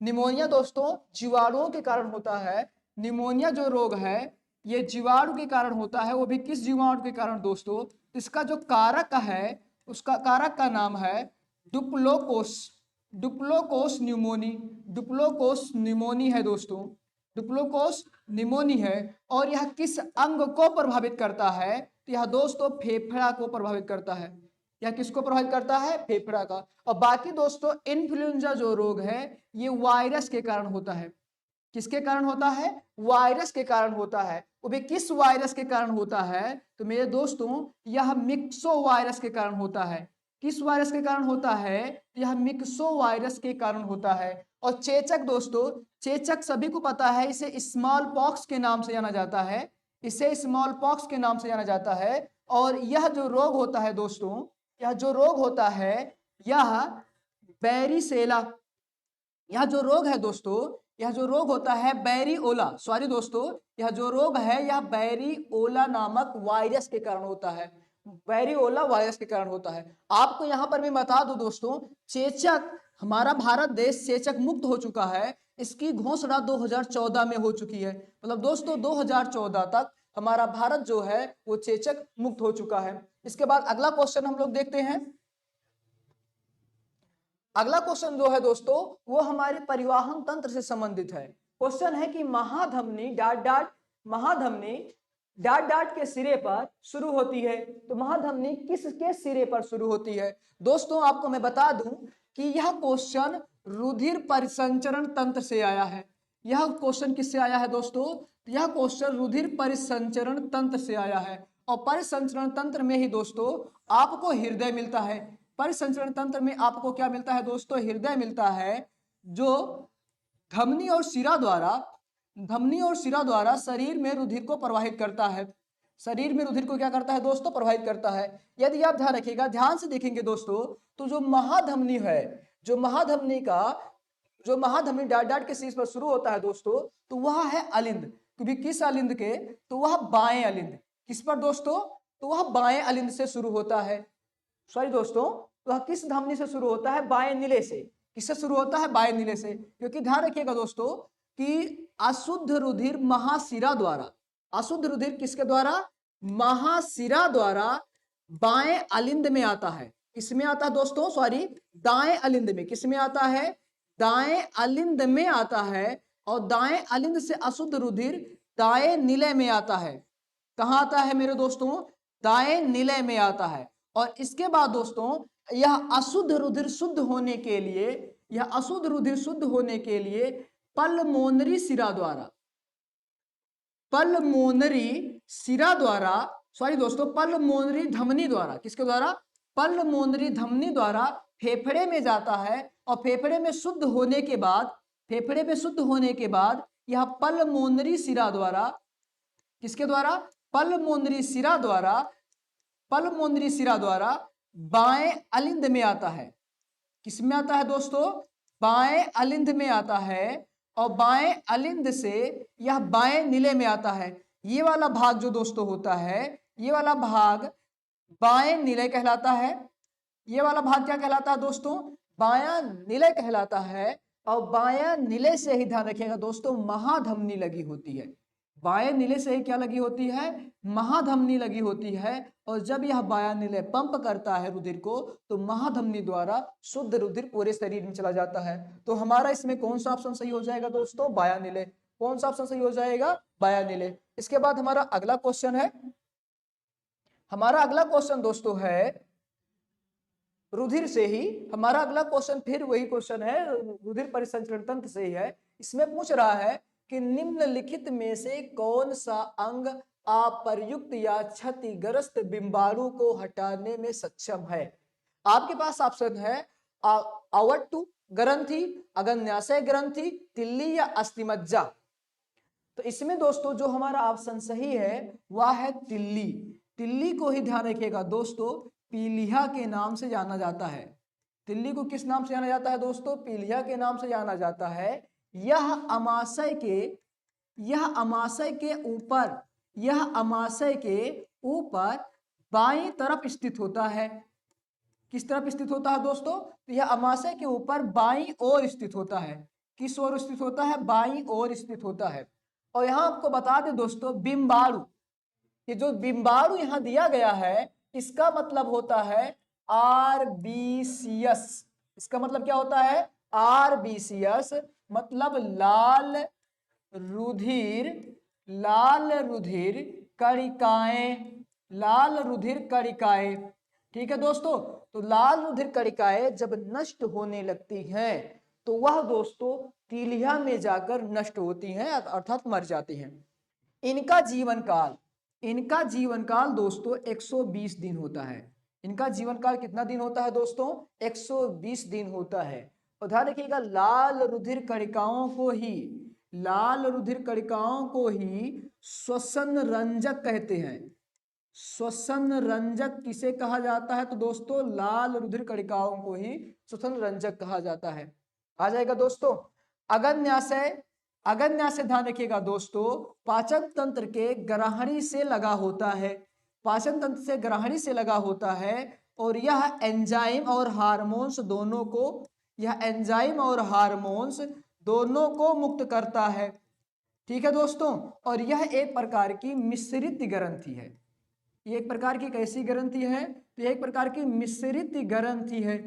निमोनिया दोस्तों जीवाणुओं के कारण होता है। निमोनिया जो रोग है ये जीवाणु के कारण होता है। वो भी किस जीवाणु के कारण दोस्तों? इसका जो कारक है उसका कारक का नाम है डुप्लोकोस। डुप्लोकोस न्यूमोनी, डुप्लोकोस निमोनी है दोस्तों, डुप्लोकोस निमोनी है। और यह किस अंग को प्रभावित करता है? तो यह दोस्तों फेफड़ा को प्रभावित करता है। यह किसको प्रभावित करता है? फेफड़ा का। और बाकी दोस्तों इन्फ्लुएंजा जो रोग है ये वायरस के कारण होता है। किसके कारण होता है? वायरस के कारण होता है। वो भी किस वायरस के कारण होता है? तो मेरे दोस्तों यह मिक्सो वायरस के कारण होता है। किस वायरस के कारण होता है? यह मिक्सो वायरस के कारण होता है। और चेचक दोस्तों, चेचक सभी को पता है, इसे स्मॉल पॉक्स के नाम से जाना जाता है। इसे स्मॉल पॉक्स के नाम से जाना जाता है। और यह जो रोग होता है दोस्तों, यह जो रोग होता है यह बैरीसेला, यह जो रोग है दोस्तों, यह जो रोग होता है बैरीओला, सॉरी दोस्तों, यह जो रोग है यह बैरीओला नामक वायरस के कारण होता है। बैरीओला वायरस के कारण होता है। आपको यहां पर मैं बता दूं दोस्तों, चेचक, हमारा भारत देश चेचक मुक्त हो चुका है। इसकी घोषणा 2014 में हो चुकी है। मतलब दोस्तों 2014 तक हमारा भारत जो है वो चेचक मुक्त हो चुका है। इसके बाद अगला क्वेश्चन हम लोग देखते हैं। अगला क्वेश्चन जो है दोस्तों वो हमारे परिवहन तंत्र से संबंधित है। क्वेश्चन है कि महाधमनी डाट डाट, महाधमनी डाट डाट के सिरे पर शुरू होती है। तो महाधमनी किसके सिरे पर शुरू होती है? दोस्तों आपको मैं बता दूं कि यह क्वेश्चन रुधिर परिसंचरण तंत्र से आया है। यह क्वेश्चन किससे आया है दोस्तों? यह क्वेश्चन रुधिर परिसंचरण तंत्र से आया है। और परिसंचरण तंत्र में ही दोस्तों आपको हृदय मिलता है। परिसंचरण तंत्र में आपको क्या मिलता है दोस्तों? हृदय मिलता है, जो धमनी और शिरा द्वारा, धमनी और शिरा द्वारा शरीर में रुधिर को प्रवाहित करता है। शरीर में रुधिर को क्या करता है दोस्तों? प्रवाहित करता है। यदि आप ध्यान रखिएगा, ध्यान से देखेंगे दोस्तों, तो जो महाधमनी है, जो महाधमनी का, जो महाधमनी डाट डाट के शीर्ष पर शुरू होता है दोस्तों, तो वह है अलिंद। क्योंकि किस अलिंद के? तो वह बाएं अलिंद। किस पर दोस्तों? तो वह बाएं अलिंद से शुरू होता है। सॉरी दोस्तों, तो वह किस धमनी से शुरू होता है? बाएं नीले से। किससे शुरू होता है? बाएं नीले से। क्योंकि ध्यान रखिएगा दोस्तों कि अशुद्ध रुधिर महाशिरा द्वारा, अशुद्ध रुधिर किसके द्वारा? महाशिरा द्वारा बाएं अलिंद में आता है। किसमें आता है दोस्तों? सॉरी, दाएं अलिंद में। किसमें आता है? दाएं अलिंद में आता है। और दाएं अलिंद से अशुद्ध रुधिर दाएं निलय में आता है। कहां आता है मेरे दोस्तों? दाएं निलय में आता है। और इसके बाद दोस्तों यह अशुद्ध रुधिर शुद्ध होने के लिए, यह अशुद्ध रुधिर शुद्ध होने के लिए पल्मोनरी शिरा द्वारा, पल्मोनरी शिरा द्वारा, सॉरी दोस्तों पल्मोनरी धमनी द्वारा, किसके द्वारा? पल्मोनरी धमनी द्वारा फेफड़े में जाता है। और फेफड़े में शुद्ध होने के बाद, फेफड़े में शुद्ध होने के बाद यह पल्मोनरी शिरा द्वारा, किसके द्वारा? पल्मोनरी शिरा द्वारा, पल्मोनरी शिरा द्वारा बाएं अलिंद में आता है। किसमें आता है दोस्तों? बाएं अलिंद में आता है। और बाएं अलिंद से यह बाएं नीले में आता है। ये वाला भाग जो दोस्तों होता है, ये वाला भाग बाएं नीले कहलाता है। ये वाला भाग क्या कहलाता है दोस्तों? बायां नीले कहलाता है। और बायां नीले से ही ध्यान रखिएगा दोस्तों महाधमनी लगी होती है। बाएं नीले से ही क्या लगी होती है? महाधमनी लगी होती है। और जब यह बायां नीले पंप करता है रुधिर को, तो महाधमनी द्वारा शुद्ध रुधिर पूरे शरीर में चला जाता है। तो हमारा इसमें कौन सा ऑप्शन सही हो जाएगा दोस्तों? बायां नीले। कौन सा ऑप्शन सही हो जाएगा? बायां नीले। इसके बाद हमारा अगला क्वेश्चन है, हमारा अगला क्वेश्चन दोस्तों है रुधिर से ही, हमारा अगला क्वेश्चन फिर वही क्वेश्चन है, रुधिर परिसंचरण तंत्र से ही है। इसमें पूछ रहा है कि निम्नलिखित में से कौन सा अंग अप्रयुक्त या क्षतिग्रस्त बिंबाणु को हटाने में सक्षम है। आपके पास ऑप्शन है अवट्टु ग्रंथि, अग्न्याशय ग्रंथि, तिल्ली या अस्थिमज्जा। तो इसमें दोस्तों जो हमारा ऑप्शन सही है वह है तिल्ली। तिल्ली को ही ध्यान रखिएगा दोस्तों, पीलिया के नाम से जाना जाता है। तिल्ली को किस नाम से जाना जाता है दोस्तों? पीलिया के नाम से जाना जाता है। यह अमाशय के ऊपर बाईं तरफ स्थित होता है। किस तरफ स्थित होता है दोस्तों? तो यह अमाशय के ऊपर बाईं ओर स्थित होता है। किस ओर स्थित होता है? बाईं ओर स्थित होता है। और यहां आपको बता दें दोस्तों, बिंबाणु, ये जो बिंबाणु यहां दिया गया है इसका मतलब होता है आरबीसीएस। इसका मतलब क्या होता है? आरबीसीएस मतलब लाल रुधिर कणिकाएं। लाल रुधिर कणिकाएं, ठीक है दोस्तों। तो लाल रुधिर कणिकाएं जब नष्ट होने लगती हैं तो वह दोस्तों पीलिया में जाकर नष्ट होती हैं अर्थात मर जाती हैं। इनका जीवन काल दोस्तों 120 दिन होता है। इनका जीवन काल कितना दिन होता है दोस्तों? 120 दिन होता है। और ध्यान रखिएगा, लाल रुधिर कणिकाओं को ही श्वसन रंजक कहते हैं। श्वसन रंजक किसे कहा जाता है? तो दोस्तों लाल रुधिर कणिकाओं को ही श्वसन रंजक कहा जाता है। आ जाएगा दोस्तों। अग्न्याशय ध्यान रखिएगा दोस्तों, पाचन तंत्र के ग्रहणी से लगा होता है। पाचन तंत्र से ग्रहणी से लगा होता है और यह एंजाइम और हार्मोन्स दोनों को मुक्त करता है। ठीक है दोस्तों। और यह एक प्रकार की मिश्रित ग्रंथि है। ये एक प्रकार की कैसी ग्रंथि है? तो एक प्रकार की मिश्रित ग्रंथि है।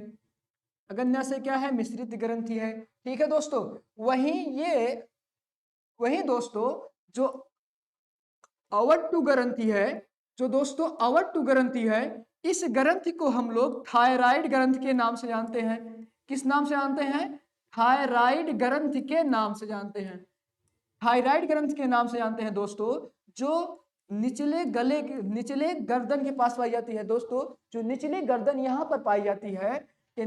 अग्न्याशय क्या है? मिश्रित ग्रंथि है। ठीक है दोस्तों। वही दोस्तों जो अवट्टु ग्रंथि है, इस ग्रंथि को हम लोग थायराइड ग्रंथि के नाम से जानते हैं। किस नाम से जानते हैं? थायराइड ग्रंथि के नाम से जानते हैं। थायराइड ग्रंथि के नाम से जानते हैं दोस्तों, जो निचले गर्दन के पास पाई जाती है दोस्तों। जो निचले गर्दन यहां पर पाई जाती है, कि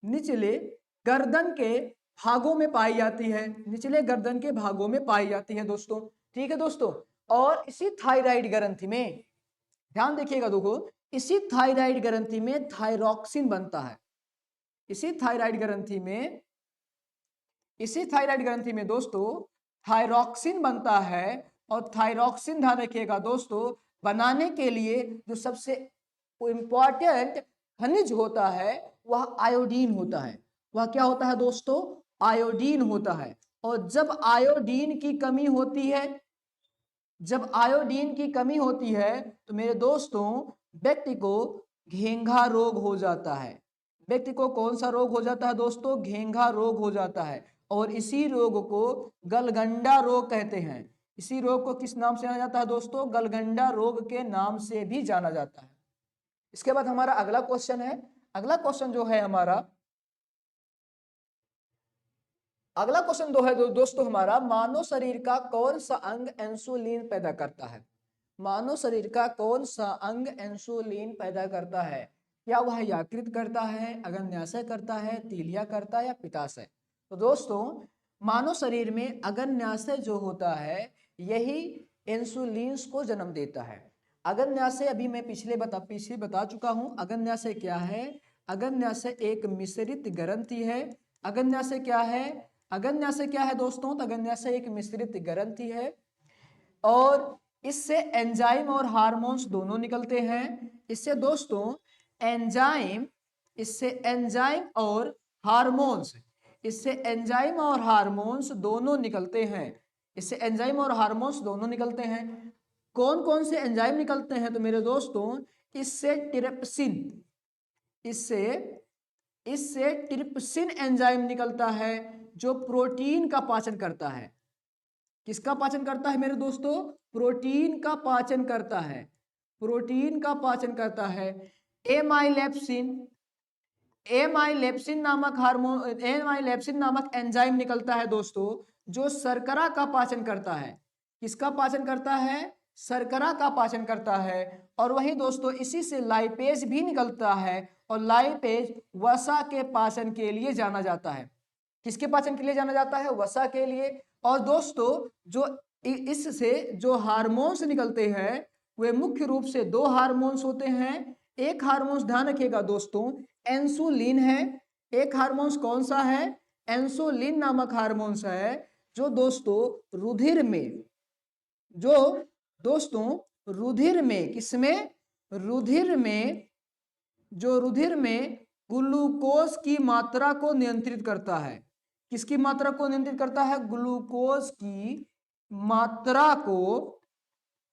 निचले गर्दन के भागों में पाई जाती है। निचले गर्दन के भागों में पाई जाती है दोस्तों। ठीक है दोस्तों। और इसी थायराइड ग्रंथि में ध्यान देखिएगा दोस्तों, इसी थायराइड ग्रंथि में थायरॉक्सिन बनता है। इसी थायराइड ग्रंथि में दोस्तों थायरॉक्सिन बनता है। और थायरॉक्सिन ध्यान रखिएगा दोस्तों, बनाने के लिए जो सबसे इंपॉर्टेंट खनिज होता है वह आयोडीन होता है। वह क्या होता है दोस्तों? आयोडीन होता है। और जब आयोडीन की कमी होती है तो मेरे दोस्तों व्यक्ति को घेंघा रोग हो जाता है। व्यक्ति को कौन सा रोग हो जाता है दोस्तों? घेंघा रोग हो जाता है। और इसी रोग को गलगंडा रोग कहते हैं। इसी रोग को किस नाम से जाना जाता है दोस्तों? गलगंडा रोग के नाम से भी जाना जाता है। इसके बाद हमारा अगला क्वेश्चन है। अगला क्वेश्चन जो है दोस्तों हमारा, मानव शरीर का कौन सा अंग इंसुलिन पैदा करता है? मानव शरीर का कौन सा अंग इंसुलिन पैदा करता है? क्या वह यकृत करता है, अग्न्याशय करता है, तीलिया करता है या पित्ताशय? तो दोस्तों मानव शरीर में अग्न्याशय जो होता है यही इंसुलिन को जन्म देता है। अग्न्याशय अभी मैं पीछे बता चुका हूं। अग्न्याशय क्या है? अग्न्याशय एक मिश्रित ग्रंथि है। अग्न्याशय क्या है दोस्तों? तो अग्न्याशय एक मिश्रित ग्रंथि है और इससे एंजाइम और हार्मोन्स दोनों निकलते हैं। इससे दोस्तों एंजाइम और हार्मोन्स दोनों निकलते हैं। कौन कौन से एंजाइम निकलते हैं? तो मेरे दोस्तों इससे ट्रिप्सिन एंजाइम निकलता है जो प्रोटीन का पाचन करता है। किसका पाचन करता है मेरे दोस्तों? प्रोटीन का पाचन करता है। एमाइलेप्सिन एमाइलेप्सिन नामक हार्मोन, एमाइलेप्सिन नामक एंजाइम निकलता है दोस्तों, जो शर्करा का पाचन करता है। किसका पाचन करता है? शर्करा का पाचन करता है। और वही दोस्तों इसी से लाइपेज भी निकलता है, और लाइपेज वसा के पाचन के लिए जाना जाता है। किसके पाचन के लिए जाना जाता है? वसा के लिए। और दोस्तों जो इससे जो हार्मोन्स निकलते हैं वे मुख्य रूप से दो हार्मोन्स होते हैं। एक हार्मोन्स ध्यान रखिएगा दोस्तों, इंसुलिन है। एक हार्मोन्स कौन सा है? इंसुलिन नामक हार्मोन्स है, जो दोस्तों रुधिर में, जो दोस्तों रुधिर में, किसमें? रुधिर में, जो रुधिर में ग्लूकोज की मात्रा को नियंत्रित करता है। किसकी मात्रा को नियंत्रित करता है? ग्लूकोज की मात्रा को,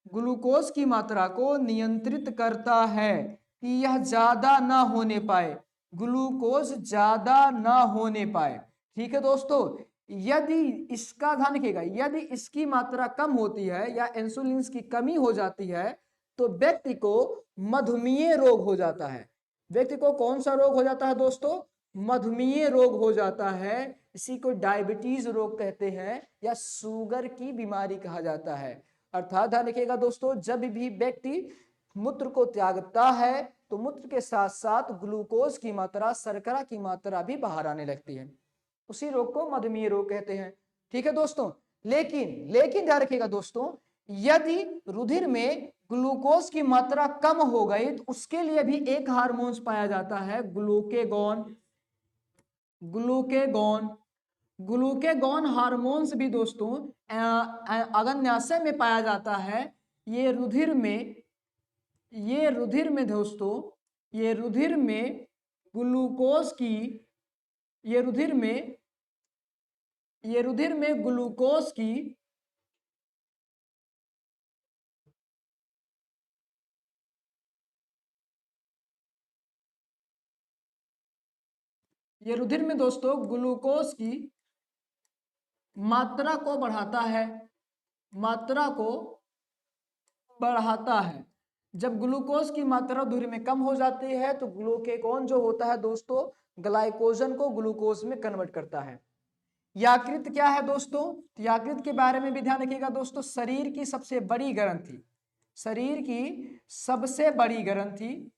ग्लूकोज की मात्रा को नियंत्रित करता है कि यह ज्यादा ना होने पाए, ग्लूकोज ज्यादा ना होने पाए। ठीक है दोस्तों, यदि इसका ध्यान रखिएगा, यदि इसकी मात्रा कम होती है या इंसुलिन की कमी हो जाती है तो व्यक्ति को मधुमेह रोग हो जाता है। व्यक्ति को कौन सा रोग हो जाता है दोस्तों? मधुमेह रोग हो जाता है। इसी को डायबिटीज रोग कहते हैं या शुगर की बीमारी कहा जाता है। अर्थात ध्यान रखिएगा दोस्तों, जब भी व्यक्ति मूत्र को त्यागता है तो मूत्र के साथ साथ ग्लूकोज की मात्रा, शर्करा की मात्रा भी बाहर आने लगती है। उसी रोग को मधुमेह रोग कहते हैं। ठीक है दोस्तों, लेकिन ध्यान रखिएगा दोस्तों, यदि रुधिर में ग्लूकोज की मात्रा कम हो गई तो उसके लिए भी एक हार्मोन पाया जाता है, ग्लूकेगॉन। ग्लूकेगॉन, ग्लूकेगॉन हार्मोन्स भी दोस्तों अग्न्याशय में पाया जाता है। ये रुधिर में, ये रुधिर में दोस्तों, ये रुधिर में ग्लूकोज की, ये रुधिर में, ये रुधिर में ग्लूकोज की, ये रुधिर में दोस्तों ग्लूकोज की मात्रा को बढ़ाता है, मात्रा को बढ़ाता है। जब ग्लूकोज की मात्रा रुधिर में कम हो जाती है तो ग्लूकेगॉन जो होता है दोस्तों ग्लाइकोजन को ग्लूकोज में कन्वर्ट करता है। यकृत क्या है दोस्तों? यकृत के बारे में भी ध्यान रखिएगा दोस्तों, शरीर की सबसे बड़ी ग्रंथि, शरीर की सबसे बड़ी ग्रंथि,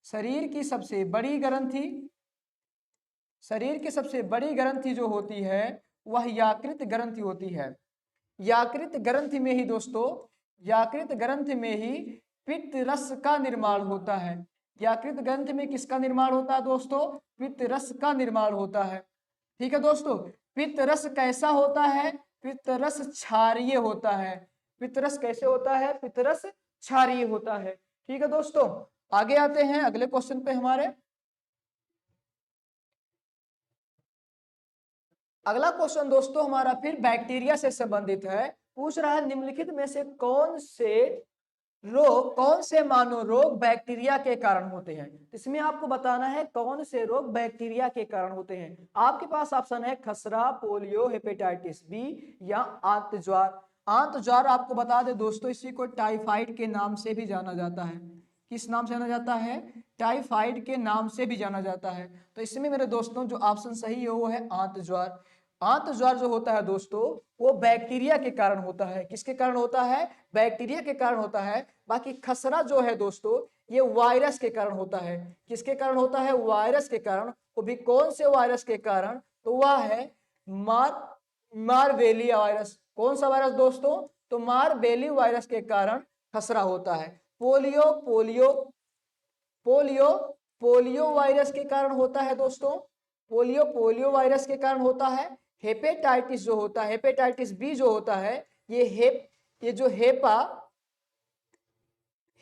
शरीर की सबसे बड़ी ग्रंथि, शरीर की सबसे बड़ी ग्रंथि जो होती है वह यकृत ग्रंथि होती है। यकृत ग्रंथि में ही दोस्तों, यकृत ग्रंथि में ही पित्त रस का निर्माण होता है। यकृत ग्रंथि में किसका निर्माण होता है दोस्तों? पित्त रस का निर्माण होता है। ठीक है दोस्तों, पित्त रस कैसा होता है? पित्त रस क्षारीय होता है। पित्त रस कैसे होता है? पित्त रस क्षारीय होता है। ठीक है दोस्तों, आगे आते हैं अगले क्वेश्चन पे हमारे। अगला क्वेश्चन दोस्तों हमारा फिर बैक्टीरिया से संबंधित है। पूछ रहा है निम्नलिखित में से कौन से रोग, कौन से मानव रोग बैक्टीरिया के कारण होते हैं? इसमें आपको बताना है कौन से रोग बैक्टीरिया के कारण होते हैं। आपके पास ऑप्शन है खसरा, पोलियो, हेपेटाइटिस बी या आंत ज्वार। आंत ज्वार आपको बता दे दोस्तों, इसी को टाइफाइड के नाम से भी जाना जाता है। किस नाम से जाना जाता है? टाइफाइड के नाम से भी जाना जाता है। तो इसमें मेरे दोस्तों जो ऑप्शन सही है वो है आंत ज्वार। आंत ज्वार जो होता है दोस्तों वो बैक्टीरिया के कारण होता है। किसके कारण होता है? बैक्टीरिया के कारण होता है। बाकी खसरा जो है दोस्तों ये वायरस के कारण होता है। किसके कारण होता है? वायरस के कारण। वो भी कौन से वायरस के कारण? तो वह है मारबेलिया वायरस। कौन सा वायरस दोस्तों? तो मारबेली वायरस के कारण खसरा होता है। पोलियो, पोलियो वायरस के कारण होता है दोस्तों। पोलियो वायरस के कारण होता है। हेपेटाइटिस जो होता है, हेपेटाइटिस बी जो होता है, ये जो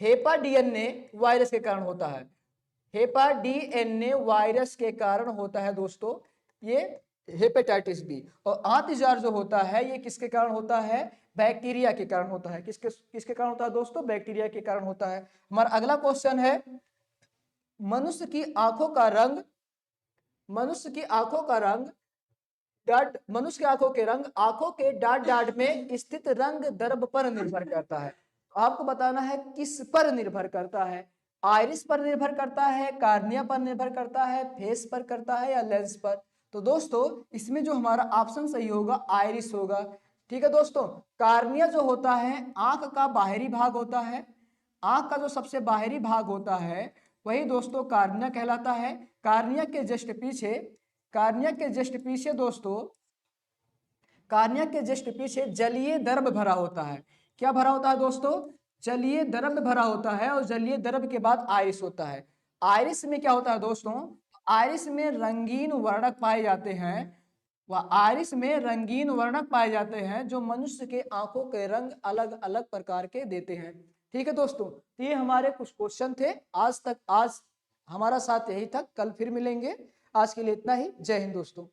हेपा डीएनए वायरस के कारण होता है। हेपा डीएनए वायरस के कारण होता है दोस्तों ये हेपेटाइटिस बी। और आंत ज्वार जो होता है ये किसके कारण होता है? बैक्टीरिया के कारण होता है। किसके कारण होता है दोस्तों? बैक्टीरिया के कारण होता है। हमारा अगला क्वेश्चन है मनुष्य की आंखों का रंग, मनुष्य की आंखों का रंग मनुष्य की आंखों के रंग आंखों के डाट में स्थित रंग द्रव्य पर निर्भर करता है। आपको बताना है किस पर निर्भर करता है। आइरिस पर निर्भर करता है, कार्निया पर निर्भर करता है, फेस पर करता है या लेंस पर? तो दोस्तों इसमें जो हमारा ऑप्शन सही होगा आइरिस होगा। ठीक है दोस्तों, कार्निया जो होता है आंख का बाहरी भाग होता है, आंख का जो सबसे बाहरी भाग होता है वही दोस्तों कार्निया कहलाता है। कार्निया के जस्ट पीछे, कार्निया के जस्ट पीछे दोस्तों, कार्निया के जस्ट पीछे जलीय द्रव भरा होता है। क्या भरा होता है दोस्तों? जलीय द्रव भरा होता है, और जलीय द्रव के बाद आइरिस होता है। आइरिस में क्या होता है दोस्तों? आइरिस में रंगीन वर्णक पाए जाते हैं, वह आइरिस में रंगीन वर्णक पाए जाते हैं जो मनुष्य के आंखों के रंग अलग अलग प्रकार के देते हैं। ठीक है दोस्तों, तो ये हमारे कुछ क्वेश्चन थे आज तक। आज हमारा साथ यही था, कल फिर मिलेंगे। आज के लिए इतना ही। जय हिंद दोस्तों।